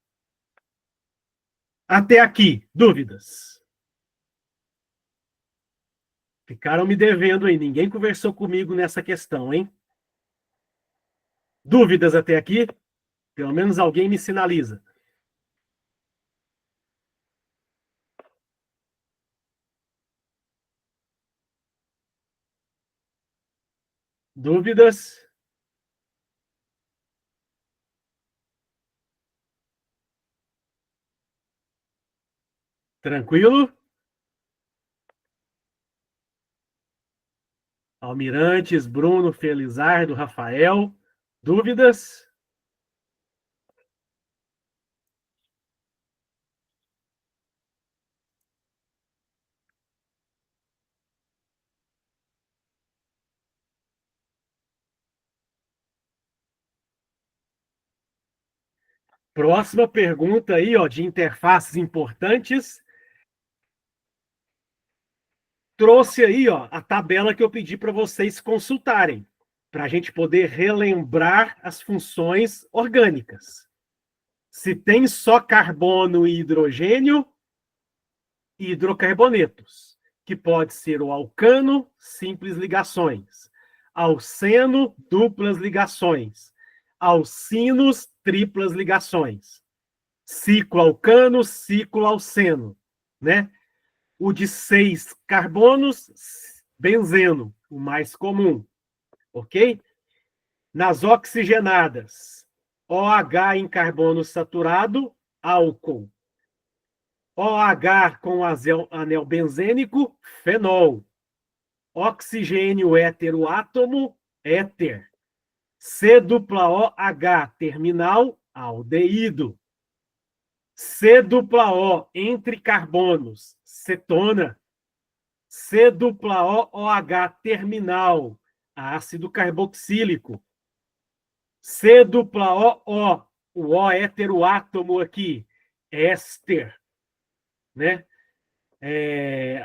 Até aqui, dúvidas? Ficaram me devendo aí. Ninguém conversou comigo nessa questão, hein? Dúvidas até aqui? Pelo menos alguém me sinaliza. Dúvidas? Tranquilo? Almirantes, Bruno, Felizardo, Rafael. Dúvidas? Próxima pergunta aí, ó, de interfaces importantes. Trouxe aí, ó, a tabela que eu pedi para vocês consultarem, para a gente poder relembrar as funções orgânicas. Se tem só carbono e hidrogênio, hidrocarbonetos, que pode ser o alcano, simples ligações, alceno, duplas ligações, alcinos, triplas ligações, cicloalcano, cicloalceno, né? O de 6 carbonos, benzeno, o mais comum, ok? Nas oxigenadas, OH em carbono saturado, álcool. OH com anel benzênico, fenol. Oxigênio heteroátomo, éter. C-OH terminal, aldeído. C-O entre carbonos, cetona. C-OH terminal, ácido carboxílico. C-OO, o O heteroátomo aqui, éster, né?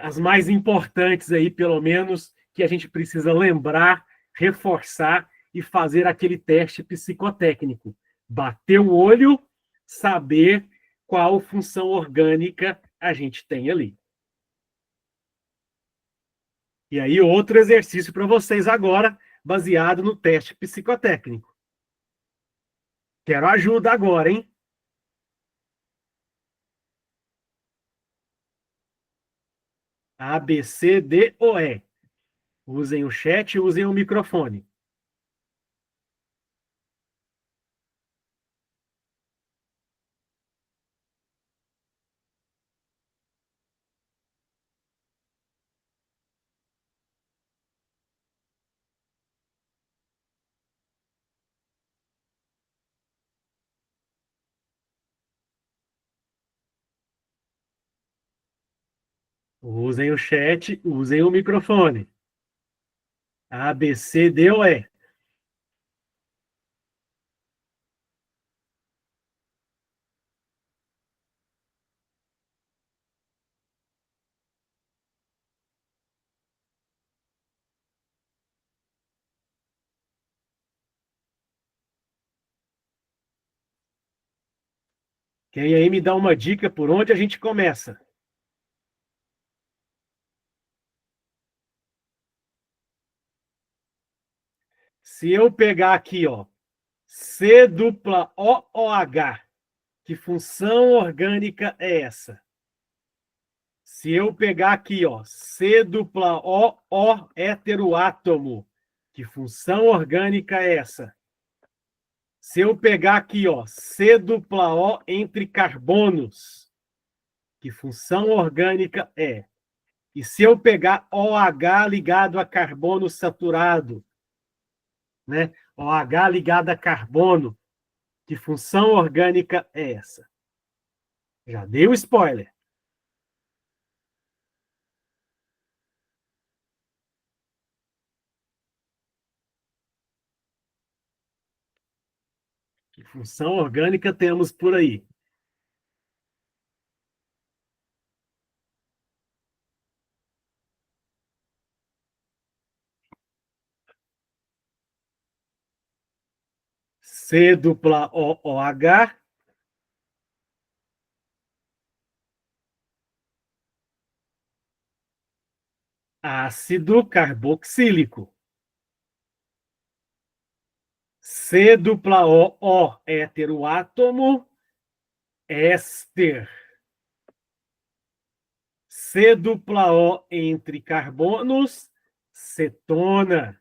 As mais importantes aí, pelo menos, que a gente precisa lembrar, reforçar e fazer aquele teste psicotécnico. Bater o olho, saber qual função orgânica a gente tem ali. E aí, outro exercício para vocês agora, baseado no teste psicotécnico. Quero ajuda agora, hein? A, B, C, D ou E. Usem o chat, usem o microfone. Usem o chat, usem o microfone. A, B, C, D ou E. Quem aí me dá uma dica por onde a gente começa? Se eu pegar aqui, ó, C-OOH, que função orgânica é essa? Se eu pegar aqui, ó, C-OO heteroátomo, que função orgânica é essa? Se eu pegar aqui, ó, C-O entre carbonos, que função orgânica é? E se eu pegar OH ligado a carbono saturado, né? OH ligado a carbono, que função orgânica é essa? Já dei o spoiler. Que função orgânica temos por aí? C dupla OOH, ácido carboxílico. C dupla O heteroátomo, éster. C dupla O entre carbonos, cetona.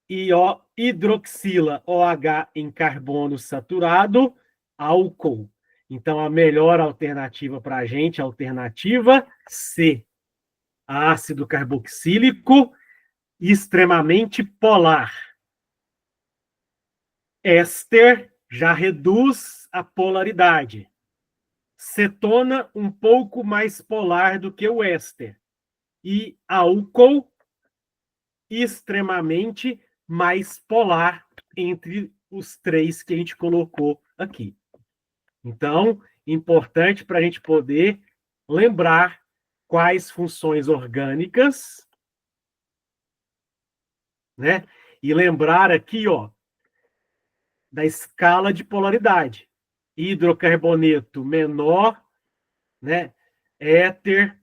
E O hidroxila OH em carbono saturado, álcool. Então, a melhor alternativa para a gente, a alternativa C. Ácido carboxílico extremamente polar. Éster já reduz a polaridade. Cetona, um pouco mais polar do que o éster. E álcool, extremamente mais polar entre os três que a gente colocou aqui. Então, importante para a gente poder lembrar quais funções orgânicas, né? E lembrar aqui, ó, da escala de polaridade. Hidrocarboneto menor, né? Éter,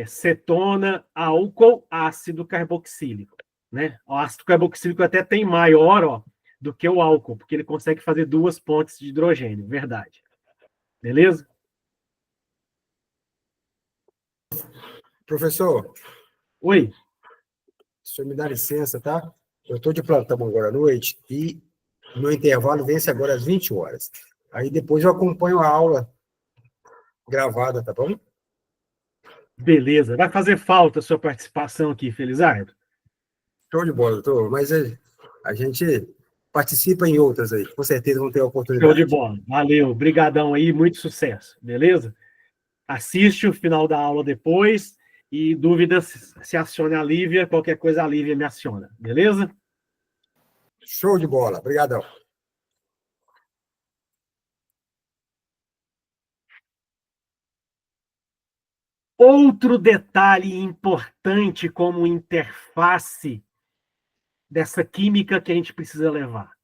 cetona, álcool, ácido carboxílico, né? O ácido carboxílico até tem maior, ó, do que o álcool, porque ele consegue fazer 2 pontes de hidrogênio, verdade. Beleza? Professor, Oi. o senhor me dá licença, tá? Eu estou de plantão agora à noite e meu intervalo vence agora às 20 horas. Aí depois eu acompanho a aula gravada, tá bom? Beleza. Vai fazer falta a sua participação aqui, Felizardo? Show de bola, doutor. Mas a gente participa em outras aí. Com certeza vão ter a Show oportunidade. de bola. Valeu. Brigadão aí. Muito sucesso. Beleza? Assiste o final da aula depois e dúvidas, se acione a Lívia. Qualquer coisa a Lívia me aciona. Beleza? Show de bola. Obrigadão. Outro detalhe importante como interface dessa química que a gente precisa levar.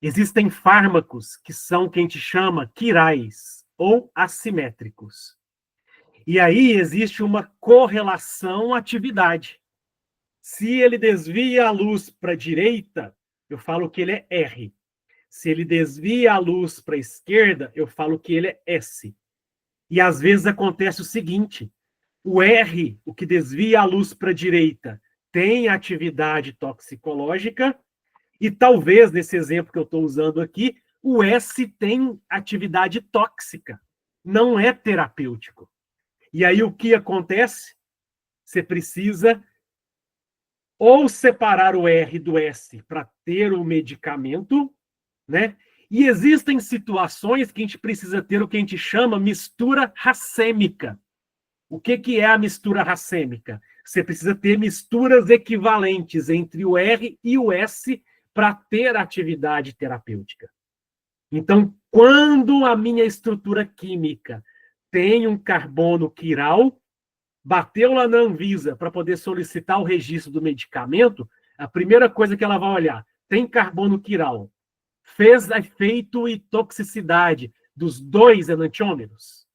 Existem fármacos que são o que a gente chama quirais ou assimétricos. E aí existe uma correlação atividade. Se ele desvia a luz para a direita, eu falo que ele é R. Se ele desvia a luz para a esquerda, eu falo que ele é S. E às vezes acontece o seguinte: o R, o que desvia a luz para a direita, tem atividade toxicológica, e talvez, nesse exemplo que eu estou usando aqui, o S tem atividade tóxica, não é terapêutico. E aí o que acontece? Você precisa ou separar o R do S para ter o medicamento, né? E existem situações que a gente precisa ter o que a gente chama mistura racêmica. O que é a mistura racêmica? Você precisa ter misturas equivalentes entre o R e o S para ter atividade terapêutica. Então, quando a minha estrutura química tem um carbono quiral, bateu lá na Anvisa para poder solicitar o registro do medicamento, a primeira coisa que ela vai olhar, tem carbono quiral, fez efeito e toxicidade dos 2 enantiômeros,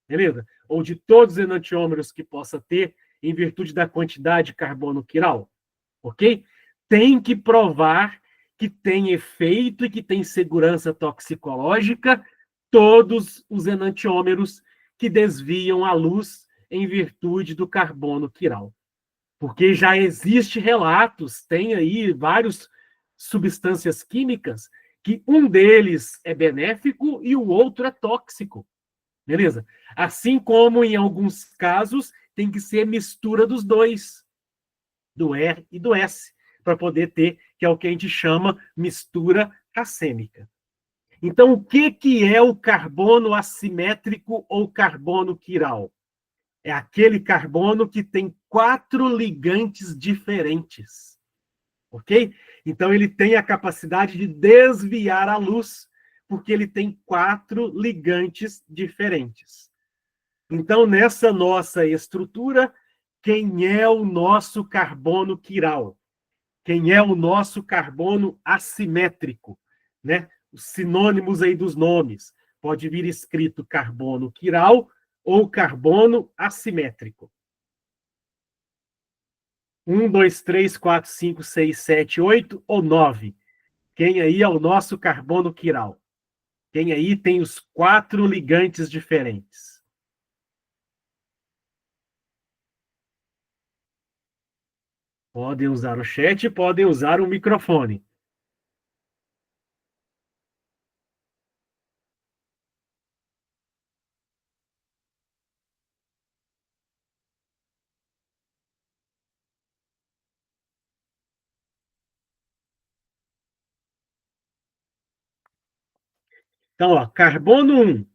beleza? Ou de todos os enantiômeros que possa ter em virtude da quantidade de carbono quiral, ok? Tem que provar que tem efeito e que tem segurança toxicológica todos os enantiômeros que desviam a luz em virtude do carbono quiral. Porque já existe relatos, tem aí várias substâncias químicas que um deles é benéfico e o outro é tóxico. Beleza? Assim como em alguns casos tem que ser mistura dos dois, do R e do S, para poder ter, que é o que a gente chama mistura racêmica. Então, o que é o carbono assimétrico ou carbono quiral? É aquele carbono que tem 4 ligantes diferentes. ok? Então, ele tem a capacidade de desviar a luz, porque ele tem 4 ligantes diferentes. Então, nessa nossa estrutura, quem é o nosso carbono quiral? Quem é o nosso carbono assimétrico? Né? Os sinônimos aí dos nomes. Pode vir escrito carbono quiral ou carbono assimétrico. 1, 2, 3, 4, 5, 6, 7, 8 ou 9. Quem aí é o nosso carbono quiral? Quem aí tem os 4 ligantes diferentes? Podem usar o chat, podem usar o microfone. Então, ó, carbono 1.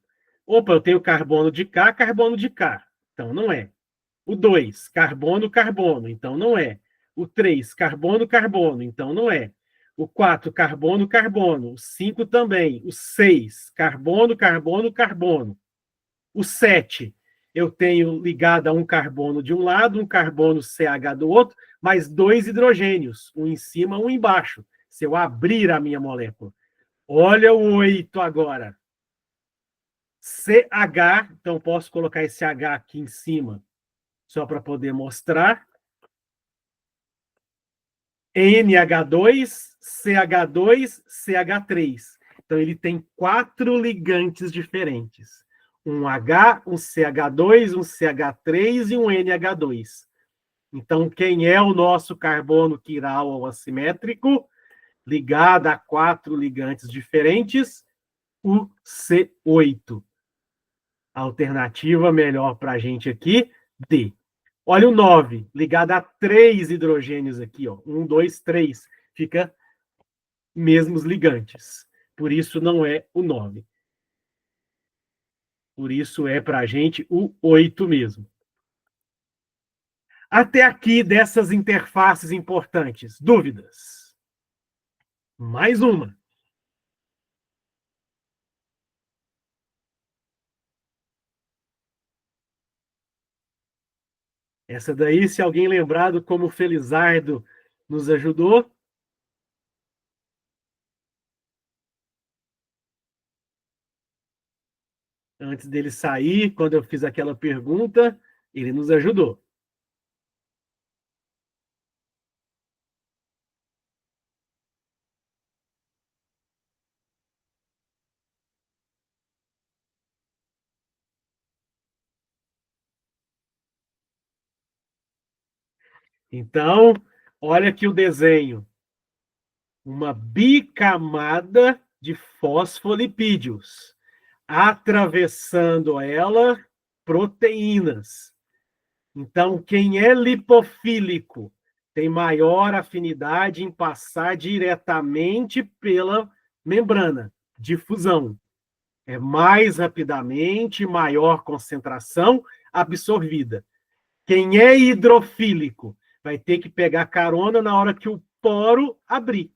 Opa, eu tenho carbono de cá, carbono de cá. Então, não é. O 2, carbono, carbono. Então, não é. O 3, carbono, carbono. Então, não é. O 4, carbono, carbono. O 5 também. O 6, carbono, carbono, carbono. O 7, eu tenho ligado a um carbono de um lado, um carbono CH do outro, mais 2 hidrogênios, um em cima, um embaixo. Se eu abrir a minha molécula. Olha o 8 agora. CH, então posso colocar esse H aqui em cima, só para poder mostrar. NH2, CH2, CH3. Então, ele tem 4 ligantes diferentes. Um H, um CH2, um CH3 e um NH2. Então, quem é o nosso carbono quiral ou assimétrico, ligado a 4 ligantes diferentes? O C8. Alternativa melhor para a gente aqui, D. Olha o 9, ligado a 3 hidrogênios aqui, ó. 1, 2, 3. Fica mesmos ligantes. Por isso não é o 9. Por isso é para a gente o 8 mesmo. Até aqui dessas interfaces importantes. Dúvidas? Mais uma. Essa daí, se alguém lembrado como o Felizardo nos ajudou. Antes dele sair, quando eu fiz aquela pergunta, ele nos ajudou. Então, olha aqui o desenho. Uma bicamada de fosfolipídios, atravessando ela proteínas. Então, quem é lipofílico tem maior afinidade em passar diretamente pela membrana, difusão. É mais rapidamente, maior concentração absorvida. Quem é hidrofílico vai ter que pegar carona na hora que o poro abrir.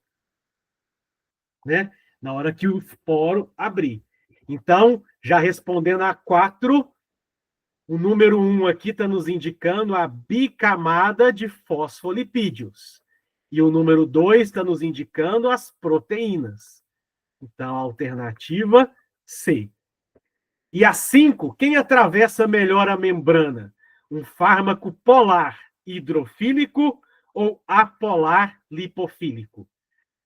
Né? Na hora que o poro abrir. Então, já respondendo a 4, o número 1 aqui está nos indicando a bicamada de fosfolipídios. E o número 2 está nos indicando as proteínas. Então, a alternativa C. E a 5, quem atravessa melhor a membrana? Um fármaco polar hidrofílico ou apolar lipofílico?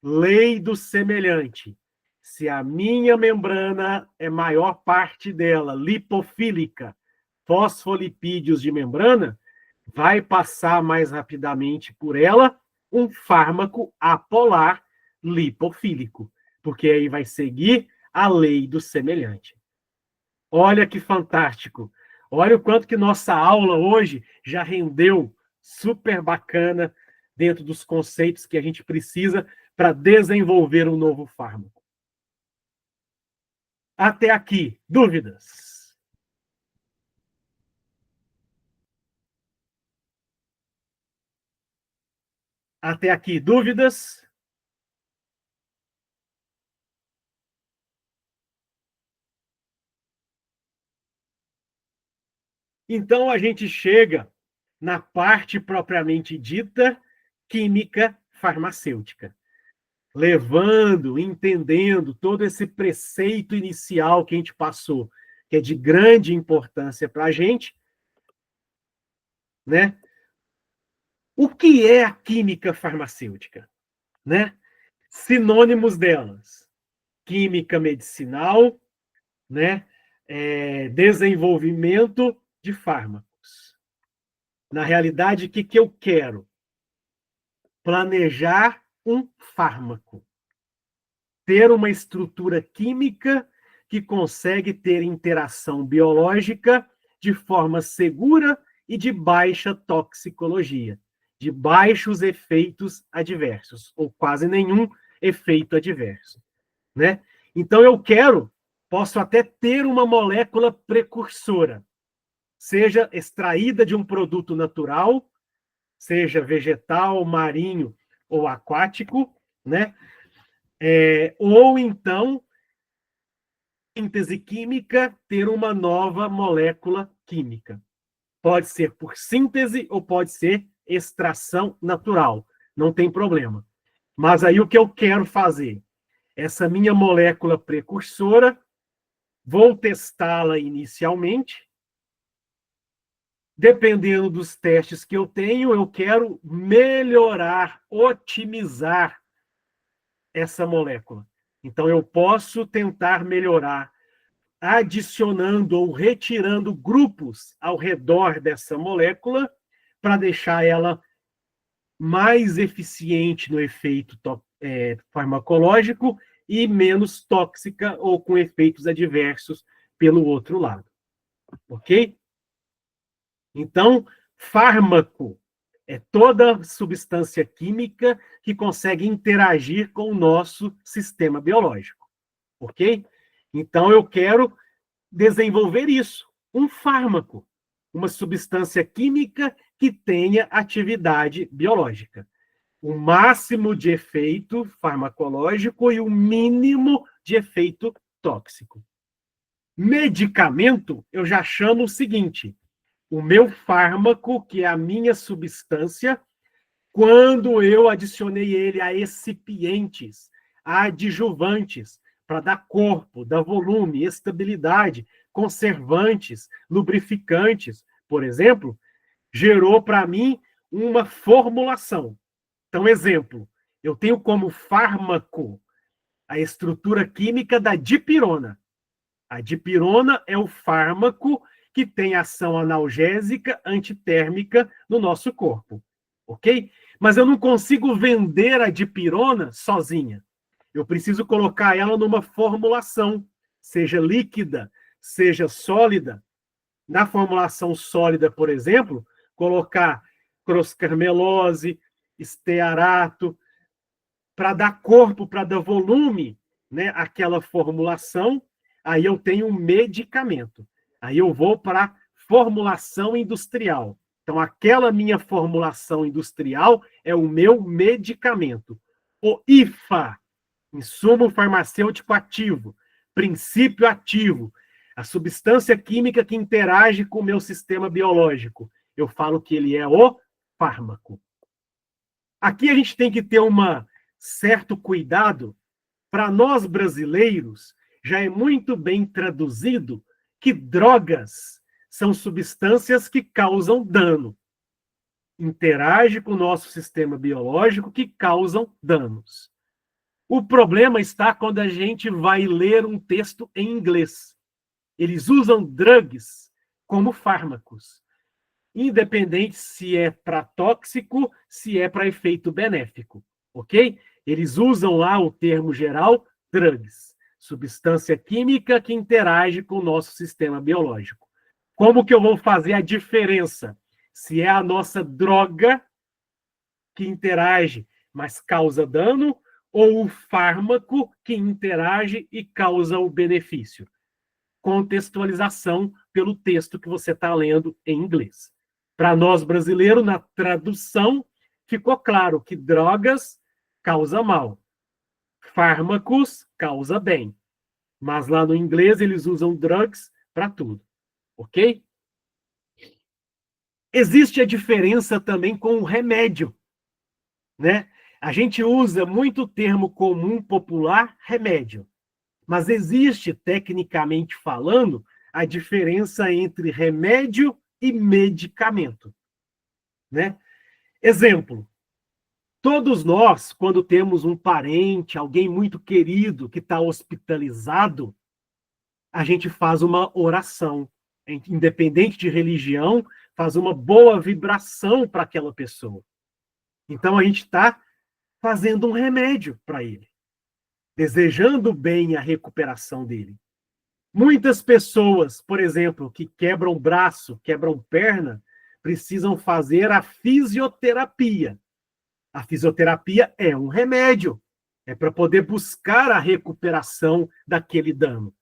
Lei do semelhante. Se a minha membrana é maior parte dela lipofílica, fosfolipídios de membrana, vai passar mais rapidamente por ela um fármaco apolar lipofílico, porque aí vai seguir a lei do semelhante. Olha que fantástico. Olha o quanto que nossa aula hoje já rendeu super bacana dentro dos conceitos que a gente precisa para desenvolver um novo fármaco. Até aqui, dúvidas? Até aqui, dúvidas? Então, a gente chega na parte propriamente dita química farmacêutica, levando, entendendo todo esse preceito inicial que a gente passou, que é de grande importância para a gente, né? O que é a química farmacêutica, né? Sinônimos delas: química medicinal, né? Desenvolvimento de fármacos. Na realidade, o que eu quero? Planejar um fármaco, ter uma estrutura química que consegue ter interação biológica de forma segura e de baixa toxicologia, de baixos efeitos adversos, ou quase nenhum efeito adverso, né? Então posso até ter uma molécula precursora, seja extraída de um produto natural, seja vegetal, marinho ou aquático, né? Ou então, síntese química, ter uma nova molécula química. Pode ser por síntese ou pode ser extração natural, não tem problema. Mas aí o que eu quero fazer? Essa minha molécula precursora, vou testá-la inicialmente. Dependendo dos testes que eu tenho, eu quero melhorar, otimizar essa molécula. Então, eu posso tentar melhorar adicionando ou retirando grupos ao redor dessa molécula para deixar ela mais eficiente no efeito farmacológico e menos tóxica ou com efeitos adversos pelo outro lado. Ok? Então, fármaco é toda substância química que consegue interagir com o nosso sistema biológico. Ok? Então, eu quero desenvolver isso, um fármaco, uma substância química que tenha atividade biológica. O máximo de efeito farmacológico e o mínimo de efeito tóxico. Medicamento, eu já chamo o seguinte: o meu fármaco, que é a minha substância, quando eu adicionei ele a excipientes, a adjuvantes, para dar corpo, dar volume, estabilidade, conservantes, lubrificantes, por exemplo, gerou para mim uma formulação. Então, exemplo, eu tenho como fármaco a estrutura química da dipirona. A dipirona é o fármaco que tem ação analgésica, antitérmica no nosso corpo, ok? Mas eu não consigo vender a dipirona sozinha. Eu preciso colocar ela numa formulação, seja líquida, seja sólida. Na formulação sólida, por exemplo, colocar croscarmelose, estearato, para dar corpo, para dar volume, né, àquela formulação. Aí eu tenho um medicamento. Aí eu vou para formulação industrial. Então, aquela minha formulação industrial é o meu medicamento. O IFA, insumo farmacêutico ativo, princípio ativo, a substância química que interage com o meu sistema biológico. Eu falo que ele é o fármaco. Aqui a gente tem que ter um certo cuidado. Para nós brasileiros, já é muito bem traduzido que drogas são substâncias que causam dano. Interage com o nosso sistema biológico que causam danos. O problema está quando a gente vai ler um texto em inglês. Eles usam drugs como fármacos, independente se é para tóxico, se é para efeito benéfico, ok? Eles usam lá o termo geral drugs, substância química que interage com o nosso sistema biológico. Como que eu vou fazer a diferença? Se é a nossa droga que interage, mas causa dano, ou o fármaco que interage e causa o benefício? Contextualização pelo texto que você está lendo em inglês. Para nós brasileiros, na tradução, ficou claro que drogas causa mal, fármacos causa bem. Mas lá no inglês eles usam drugs para tudo, ok? Existe a diferença também com o remédio, né? A gente usa muito o termo comum popular remédio, mas existe, tecnicamente falando, a diferença entre remédio e medicamento, né? Exemplo, todos nós, quando temos um parente, alguém muito querido que está hospitalizado, a gente faz uma oração, independente de religião, faz uma boa vibração para aquela pessoa. Então a gente está fazendo um remédio para ele, desejando bem a recuperação dele. Muitas pessoas, por exemplo, que quebram braço, quebram perna, precisam fazer a fisioterapia. A fisioterapia é um remédio, é para poder buscar a recuperação daquele dano.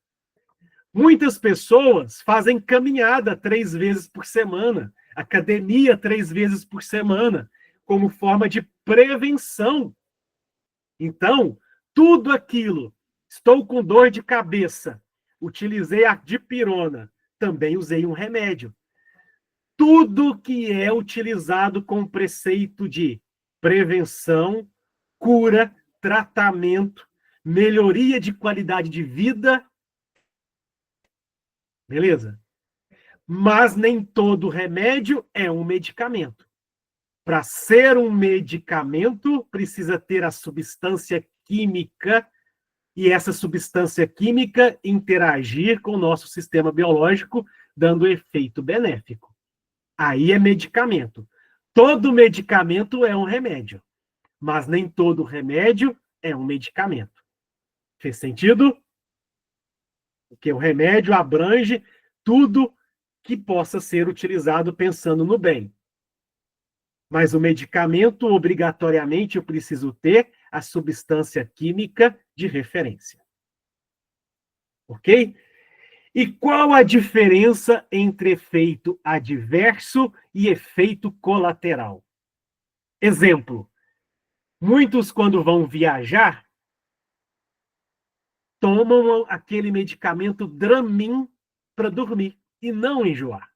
Muitas pessoas fazem caminhada 3 vezes por semana, academia 3 vezes por semana, como forma de prevenção. Então, tudo aquilo, estou com dor de cabeça, utilizei a dipirona, também usei um remédio. Tudo que é utilizado com preceito de prevenção, cura, tratamento, melhoria de qualidade de vida, beleza? Mas nem todo remédio é um medicamento. Para ser um medicamento, precisa ter a substância química e essa substância química interagir com o nosso sistema biológico, dando efeito benéfico. Aí é medicamento. Todo medicamento é um remédio, mas nem todo remédio é um medicamento. Fez sentido? Porque o remédio abrange tudo que possa ser utilizado pensando no bem. Mas o medicamento, obrigatoriamente, eu preciso ter a substância química de referência. Ok? E qual a diferença entre efeito adverso e efeito colateral? Exemplo, muitos quando vão viajar, tomam aquele medicamento Dramin para dormir e não enjoar.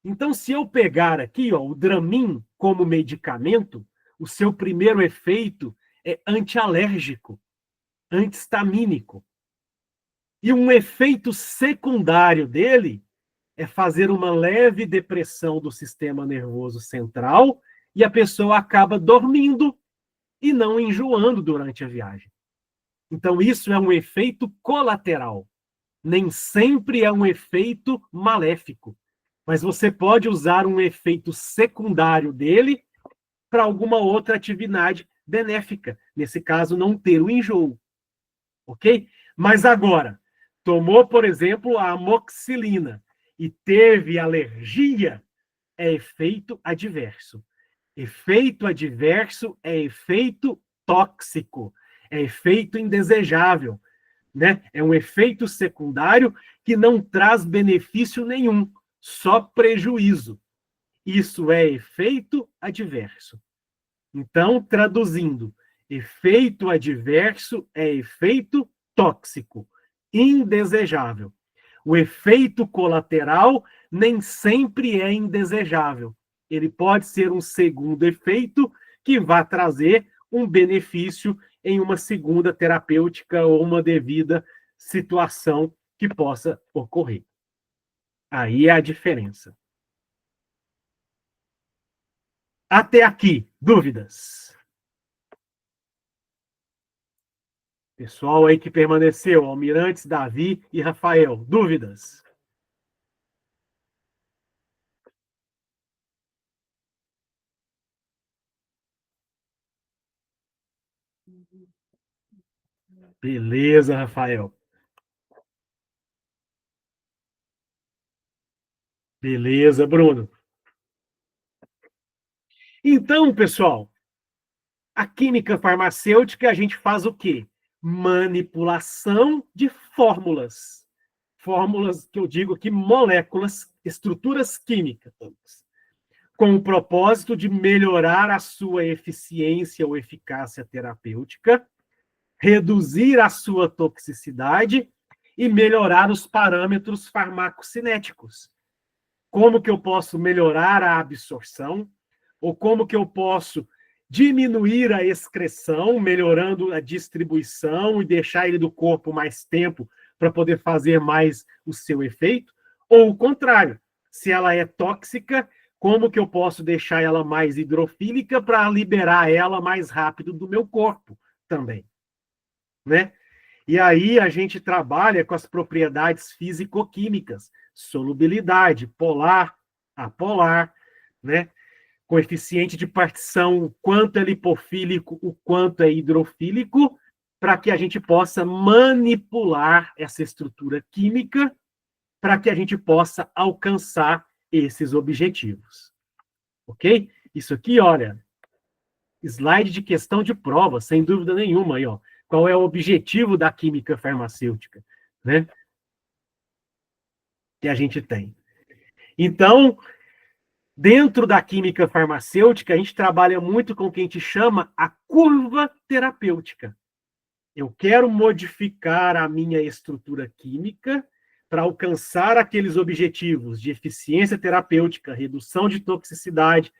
Então, se eu pegar aqui, ó, o Dramin como medicamento, o seu primeiro efeito é antialérgico, antihistamínico. E um efeito secundário dele é fazer uma leve depressão do sistema nervoso central e a pessoa acaba dormindo e não enjoando durante a viagem. Então, isso é um efeito colateral. Nem sempre é um efeito maléfico. Mas você pode usar um efeito secundário dele para alguma outra atividade benéfica. Nesse caso, não ter o enjoo. Ok? Mas agora, tomou, por exemplo, a amoxicilina e teve alergia, é efeito adverso. Efeito adverso é efeito tóxico, é efeito indesejável, né? É um efeito secundário que não traz benefício nenhum, só prejuízo. Isso é efeito adverso. Então, traduzindo, efeito adverso é efeito tóxico, indesejável. O efeito colateral nem sempre é indesejável. Ele pode ser um segundo efeito que vai trazer um benefício em uma segunda terapêutica ou uma devida situação que possa ocorrer. Aí é a diferença. Até aqui, dúvidas? Pessoal aí que permaneceu, Almirantes, Davi e Rafael, dúvidas? Beleza, Rafael. Beleza, Bruno. Então, pessoal, a química farmacêutica, a gente faz o quê? Manipulação de fórmulas. Fórmulas que eu digo aqui, moléculas, estruturas químicas. com o propósito de melhorar a sua eficiência ou eficácia terapêutica, reduzir a sua toxicidade e melhorar os parâmetros farmacocinéticos. Como que eu posso melhorar a absorção, ou como que eu posso diminuir a excreção, melhorando a distribuição e deixar ele do corpo mais tempo para poder fazer mais o seu efeito, ou o contrário, se ela é tóxica, como que eu posso deixar ela mais hidrofílica para liberar ela mais rápido do meu corpo também, né? E aí a gente trabalha com as propriedades físico-químicas, solubilidade, polar, apolar, né? Coeficiente de partição, o quanto é lipofílico, o quanto é hidrofílico, para que a gente possa manipular essa estrutura química, para que a gente possa alcançar esses objetivos. Ok? Isso aqui, olha, slide de questão de prova, sem dúvida nenhuma aí, ó. Qual é o objetivo da química farmacêutica, né? Que a gente tem. Então, dentro da química farmacêutica, a gente trabalha muito com o que a gente chama a curva terapêutica. Eu quero modificar a minha estrutura química para alcançar aqueles objetivos de eficiência terapêutica, redução de toxicidade,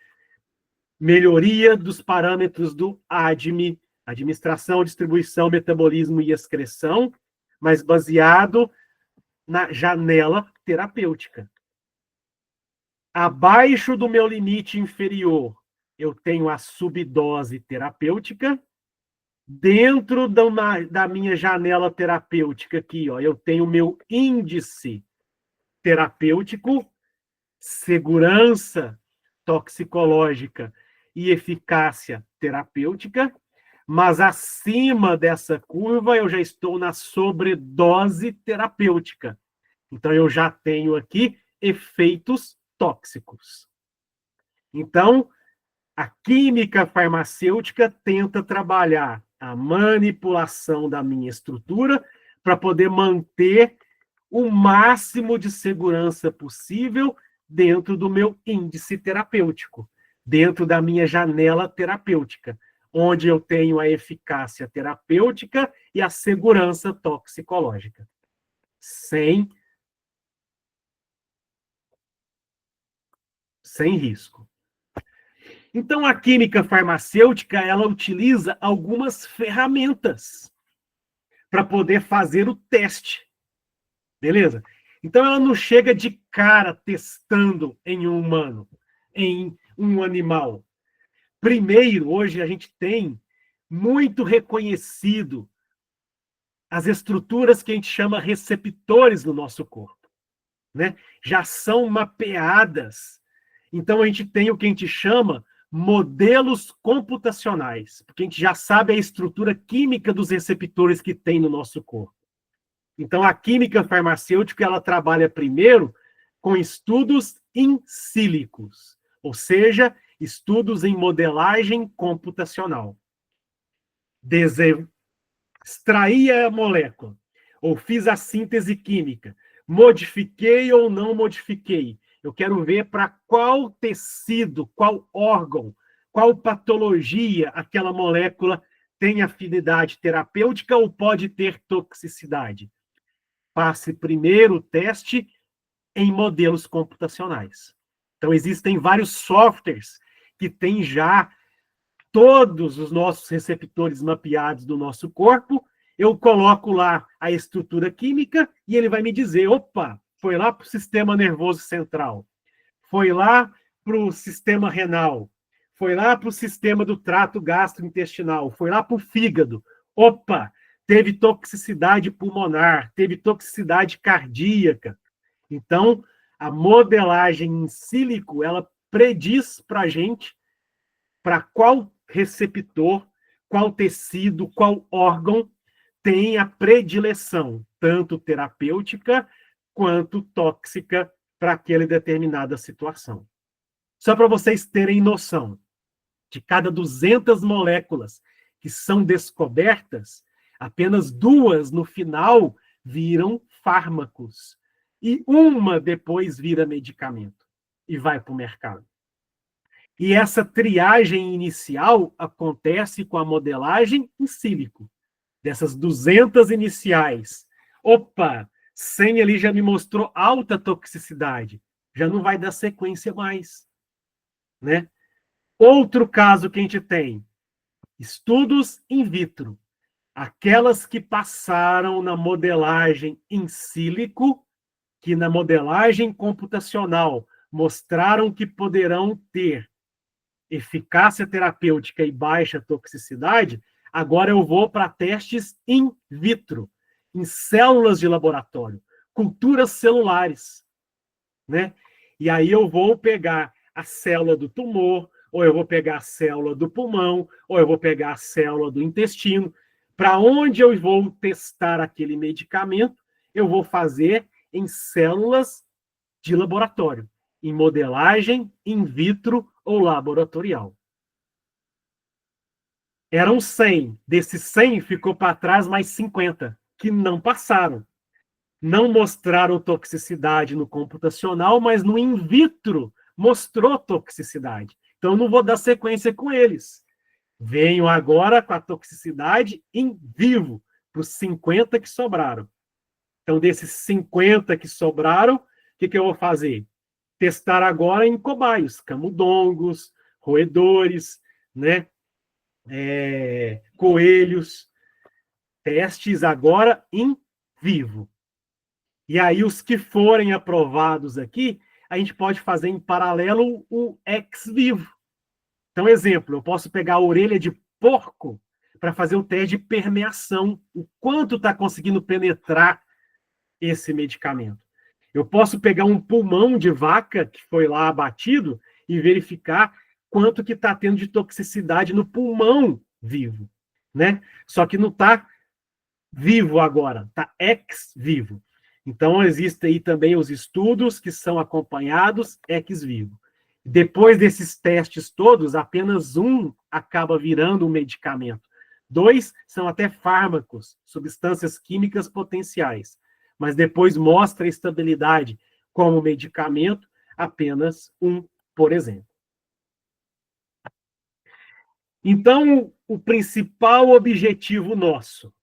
melhoria dos parâmetros do ADME, administração, distribuição, metabolismo e excreção, mas baseado na janela terapêutica. Abaixo do meu limite inferior, eu tenho a subdose terapêutica. Dentro da minha janela terapêutica aqui, ó, eu tenho o meu índice terapêutico, segurança toxicológica e eficácia terapêutica, mas acima dessa curva eu já estou na sobredose terapêutica. Então eu já tenho aqui efeitos tóxicos. Então, a química farmacêutica tenta trabalhar a manipulação da minha estrutura para poder manter o máximo de segurança possível dentro do meu índice terapêutico, dentro da minha janela terapêutica, onde eu tenho a eficácia terapêutica e a segurança toxicológica, sem risco. Então, a química farmacêutica, ela utiliza algumas ferramentas para poder fazer o teste. Beleza? Então, ela não chega de cara testando em um humano, em um animal. Primeiro, hoje a gente tem muito reconhecido as estruturas que a gente chama receptores no nosso corpo, né? Já são mapeadas. Então, a gente tem o que a gente chama modelos computacionais, porque a gente já sabe a estrutura química dos receptores que tem no nosso corpo. Então, a química farmacêutica, ela trabalha primeiro com estudos in sílicos, ou seja, estudos em modelagem computacional. Extraí a molécula, ou fiz a síntese química, modifiquei ou não modifiquei. Eu quero ver para qual tecido, qual órgão, qual patologia aquela molécula tem afinidade terapêutica ou pode ter toxicidade. Passe primeiro o teste em modelos computacionais. Então, existem vários softwares que têm já todos os nossos receptores mapeados do nosso corpo. Eu coloco lá a estrutura química e ele vai me dizer, opa, foi lá para o sistema nervoso central, foi lá para o sistema renal, foi lá para o sistema do trato gastrointestinal, foi lá para o fígado. Opa, teve toxicidade pulmonar, teve toxicidade cardíaca. Então, a modelagem in sílico, ela prediz para a gente para qual receptor, qual tecido, qual órgão tem a predileção, tanto terapêutica quanto tóxica para aquela determinada situação. Só para vocês terem noção, de cada 200 moléculas que são descobertas, apenas 2 no final viram fármacos e uma depois vira medicamento e vai para o mercado. E essa triagem inicial acontece com a modelagem in sílico. Dessas 200 iniciais. Opa, 100 ali já me mostrou alta toxicidade. Já não vai dar sequência mais. Né? Outro caso que a gente tem, estudos in vitro. Aquelas que passaram na modelagem in sílico, que na modelagem computacional mostraram que poderão ter eficácia terapêutica e baixa toxicidade, agora eu vou para testes in vitro, em células de laboratório, culturas celulares, né? E aí eu vou pegar a célula do tumor, ou eu vou pegar a célula do pulmão, ou eu vou pegar a célula do intestino. Para onde eu vou testar aquele medicamento, eu vou fazer em células de laboratório, em modelagem in vitro ou laboratorial. Eram 100. Desses 100, ficou para trás mais 50, que não passaram. Não mostraram toxicidade no computacional, mas no in vitro mostrou toxicidade. Então, eu não vou dar sequência com eles. Venho agora com a toxicidade em vivo, para os 50 que sobraram. Então, desses 50 que sobraram, o que eu vou fazer? Testar agora em cobaios, camundongos, roedores, né? Coelhos. Testes agora em vivo. E aí, os que forem aprovados aqui, a gente pode fazer em paralelo o ex vivo. Então, exemplo, eu posso pegar a orelha de porco para fazer o teste de permeação, o quanto está conseguindo penetrar esse medicamento. Eu posso pegar um pulmão de vaca que foi lá abatido e verificar quanto que está tendo de toxicidade no pulmão vivo, né? Só que não está vivo agora, está ex vivo. Então, existem aí também os estudos que são acompanhados ex vivo. Depois desses testes todos, apenas um acaba virando um medicamento. 2 são até fármacos, substâncias químicas potenciais. Mas depois mostra a estabilidade como medicamento, apenas um, por exemplo. Então, o principal objetivo nosso,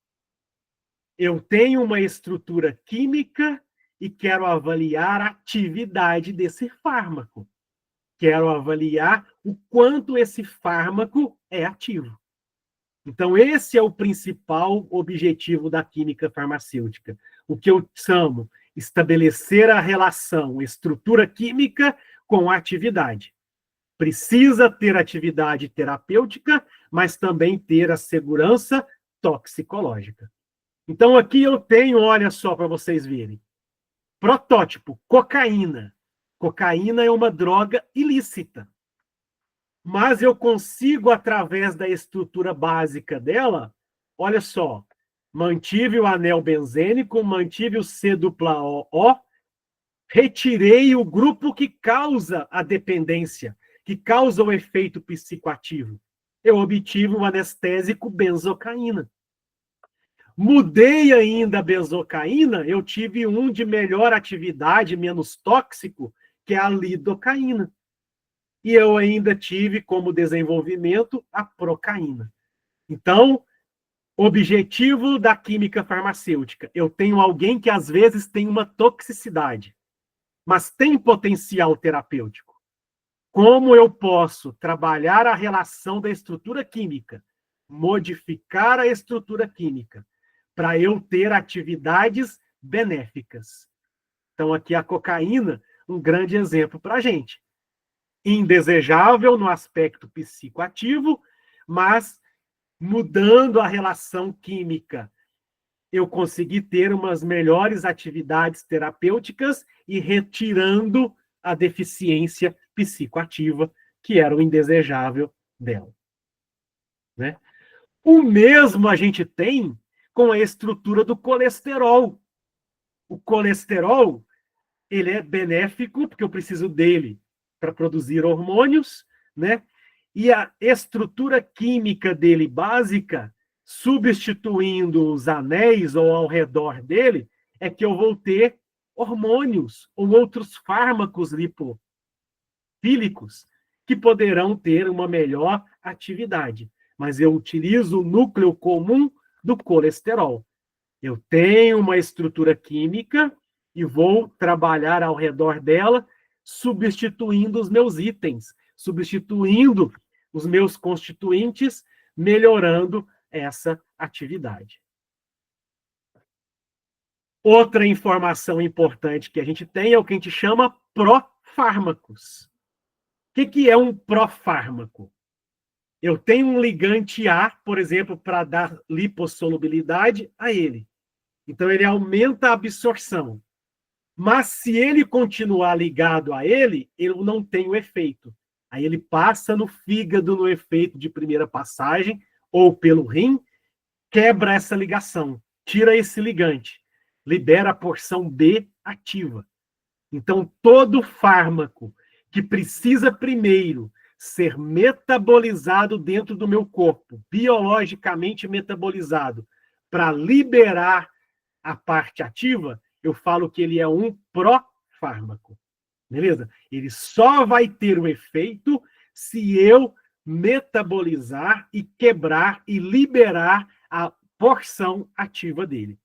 eu tenho uma estrutura química e quero avaliar a atividade desse fármaco. Quero avaliar o quanto esse fármaco é ativo. Então, esse é o principal objetivo da química farmacêutica. O que eu chamo estabelecer a relação estrutura química com atividade. Precisa ter atividade terapêutica, mas também ter a segurança toxicológica. Então, aqui eu tenho, olha só para vocês verem, protótipo, cocaína. Cocaína é uma droga ilícita. Mas eu consigo, através da estrutura básica dela, olha só, mantive o anel benzênico, mantive o C-O-O, retirei o grupo que causa a dependência, que causa o efeito psicoativo. Eu obtive o anestésico benzocaína. Mudei ainda a benzocaína, eu tive um de melhor atividade, menos tóxico, que é a lidocaína. E eu ainda tive como desenvolvimento a procaína. Então, objetivo da química farmacêutica. Eu tenho alguém que às vezes tem uma toxicidade, mas tem potencial terapêutico. Como eu posso trabalhar a relação da estrutura química, modificar a estrutura química, para eu ter atividades benéficas? Então, aqui a cocaína, um grande exemplo para a gente. Indesejável no aspecto psicoativo, mas mudando a relação química, eu consegui ter umas melhores atividades terapêuticas e retirando a deficiência psicoativa, que era o indesejável dela. Né? O mesmo a gente tem com a estrutura do colesterol. O colesterol, ele é benéfico, porque eu preciso dele para produzir hormônios, né? E a estrutura química dele básica, substituindo os anéis ou ao redor dele, é que eu vou ter hormônios ou outros fármacos lipofílicos que poderão ter uma melhor atividade. Mas eu utilizo o núcleo comum do colesterol. Eu tenho uma estrutura química e vou trabalhar ao redor dela, substituindo os meus itens, substituindo os meus constituintes, melhorando essa atividade. Outra informação importante que a gente tem é o que a gente chama profármacos. O que é um profármaco? Eu tenho um ligante A, por exemplo, para dar lipossolubilidade a ele. Então, ele aumenta a absorção. Mas, se ele continuar ligado a ele, ele não tem o efeito. Aí ele passa no fígado no efeito de primeira passagem, ou pelo rim, quebra essa ligação, tira esse ligante, libera a porção B ativa. Então, todo fármaco que precisa primeiro ser metabolizado dentro do meu corpo, biologicamente metabolizado, para liberar a parte ativa, eu falo que ele é um profármaco. Beleza? Ele só vai ter o efeito se eu metabolizar e quebrar e liberar a porção ativa dele.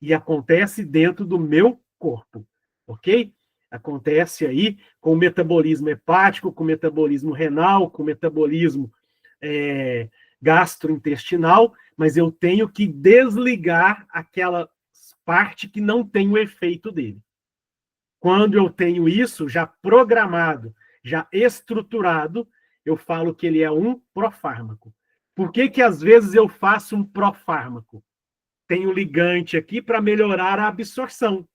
E acontece dentro do meu corpo, ok? Acontece aí com o metabolismo hepático, com o metabolismo renal, com o metabolismo gastrointestinal, mas eu tenho que desligar aquela parte que não tem o efeito dele. Quando eu tenho isso já programado, já estruturado, eu falo que ele é um profármaco. Por que às vezes eu faço um profármaco? Tenho ligante aqui para melhorar a absorção.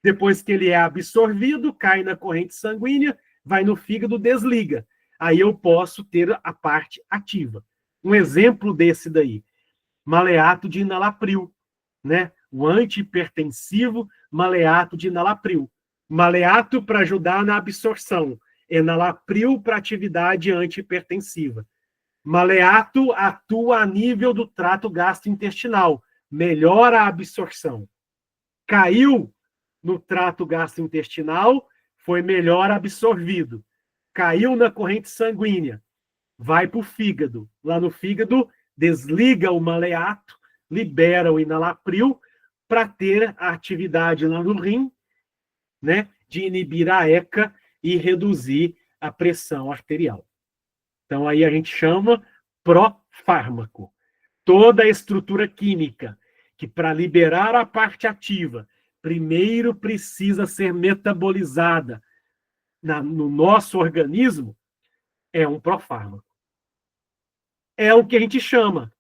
Depois que ele é absorvido, cai na corrente sanguínea, vai no fígado, desliga. Aí eu posso ter a parte ativa. Um exemplo desse daí, maleato de enalapril, né? O antihipertensivo maleato de enalapril. Maleato para ajudar na absorção, enalapril para atividade antihipertensiva. Maleato atua a nível do trato gastrointestinal, melhora a absorção. Caiu no trato gastrointestinal, foi melhor absorvido. Caiu na corrente sanguínea, vai para o fígado. Lá no fígado, desliga o maleato, libera o enalapril para ter a atividade lá no rim, né, de inibir a ECA e reduzir a pressão arterial. Então, aí a gente chama profármaco. Toda a estrutura química que, para liberar a parte ativa, primeiro precisa ser metabolizada no nosso organismo, é um profármaco. É o que a gente chama.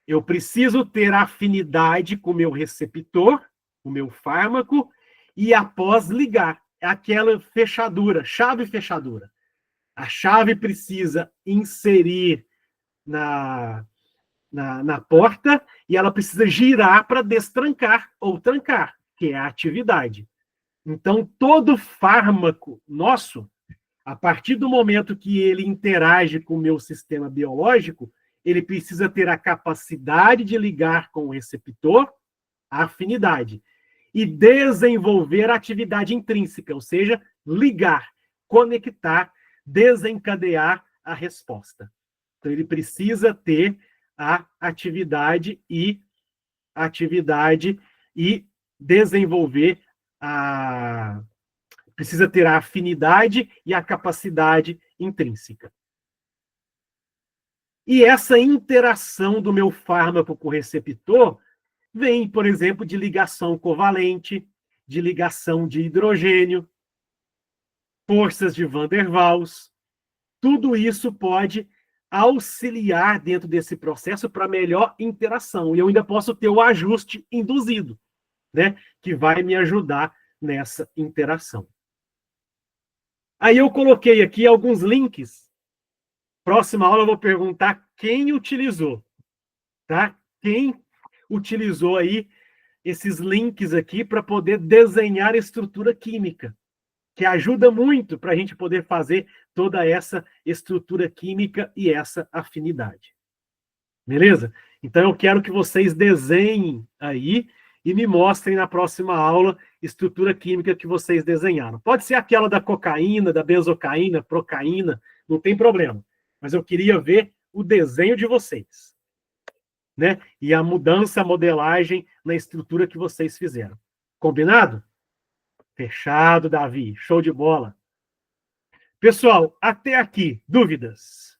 Eu preciso ter afinidade com o meu receptor, o meu fármaco, e após ligar. É aquela fechadura, chave-fechadura. A chave precisa inserir na porta e ela precisa girar para destrancar ou trancar, que é a atividade. Então, todo fármaco nosso, a partir do momento que ele interage com o meu sistema biológico, ele precisa ter a capacidade de ligar com o receptor, a afinidade, e desenvolver a atividade intrínseca, ou seja, ligar, conectar, desencadear a resposta. Então, ele precisa ter a atividade e desenvolver precisa ter a afinidade e a capacidade intrínseca. E essa interação do meu fármaco com o receptor vem, por exemplo, de ligação covalente, de ligação de hidrogênio, forças de Van der Waals. Tudo isso pode auxiliar dentro desse processo para melhor interação. E eu ainda posso ter o ajuste induzido, né, que vai me ajudar nessa interação. Aí eu coloquei aqui alguns links. Próxima aula eu vou perguntar quem utilizou, tá? Quem utilizou aí esses links aqui para poder desenhar estrutura química, que ajuda muito para a gente poder fazer toda essa estrutura química e essa afinidade. Beleza? Então eu quero que vocês desenhem aí e me mostrem na próxima aula estrutura química que vocês desenharam. Pode ser aquela da cocaína, da benzocaína, procaína, não tem problema. Mas eu queria ver o desenho de vocês, né? E a mudança, a modelagem na estrutura que vocês fizeram. Combinado? Fechado, Davi. Show de bola. Pessoal, até aqui, dúvidas?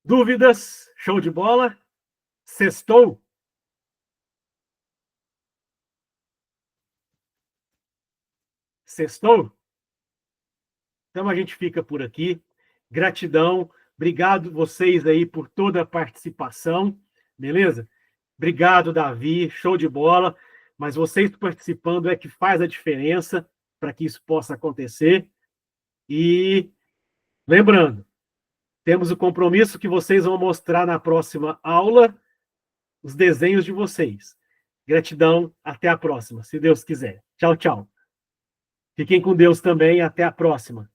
Dúvidas? Show de bola? Sextou? Sextou? Então a gente fica por aqui. Gratidão. Obrigado vocês aí por toda a participação. Beleza? Obrigado, Davi. Show de bola. Mas vocês participando é que faz a diferença para que isso possa acontecer. E lembrando, temos o compromisso que vocês vão mostrar na próxima aula os desenhos de vocês. Gratidão. Até a próxima, se Deus quiser. Tchau, tchau. Fiquem com Deus também. Até a próxima.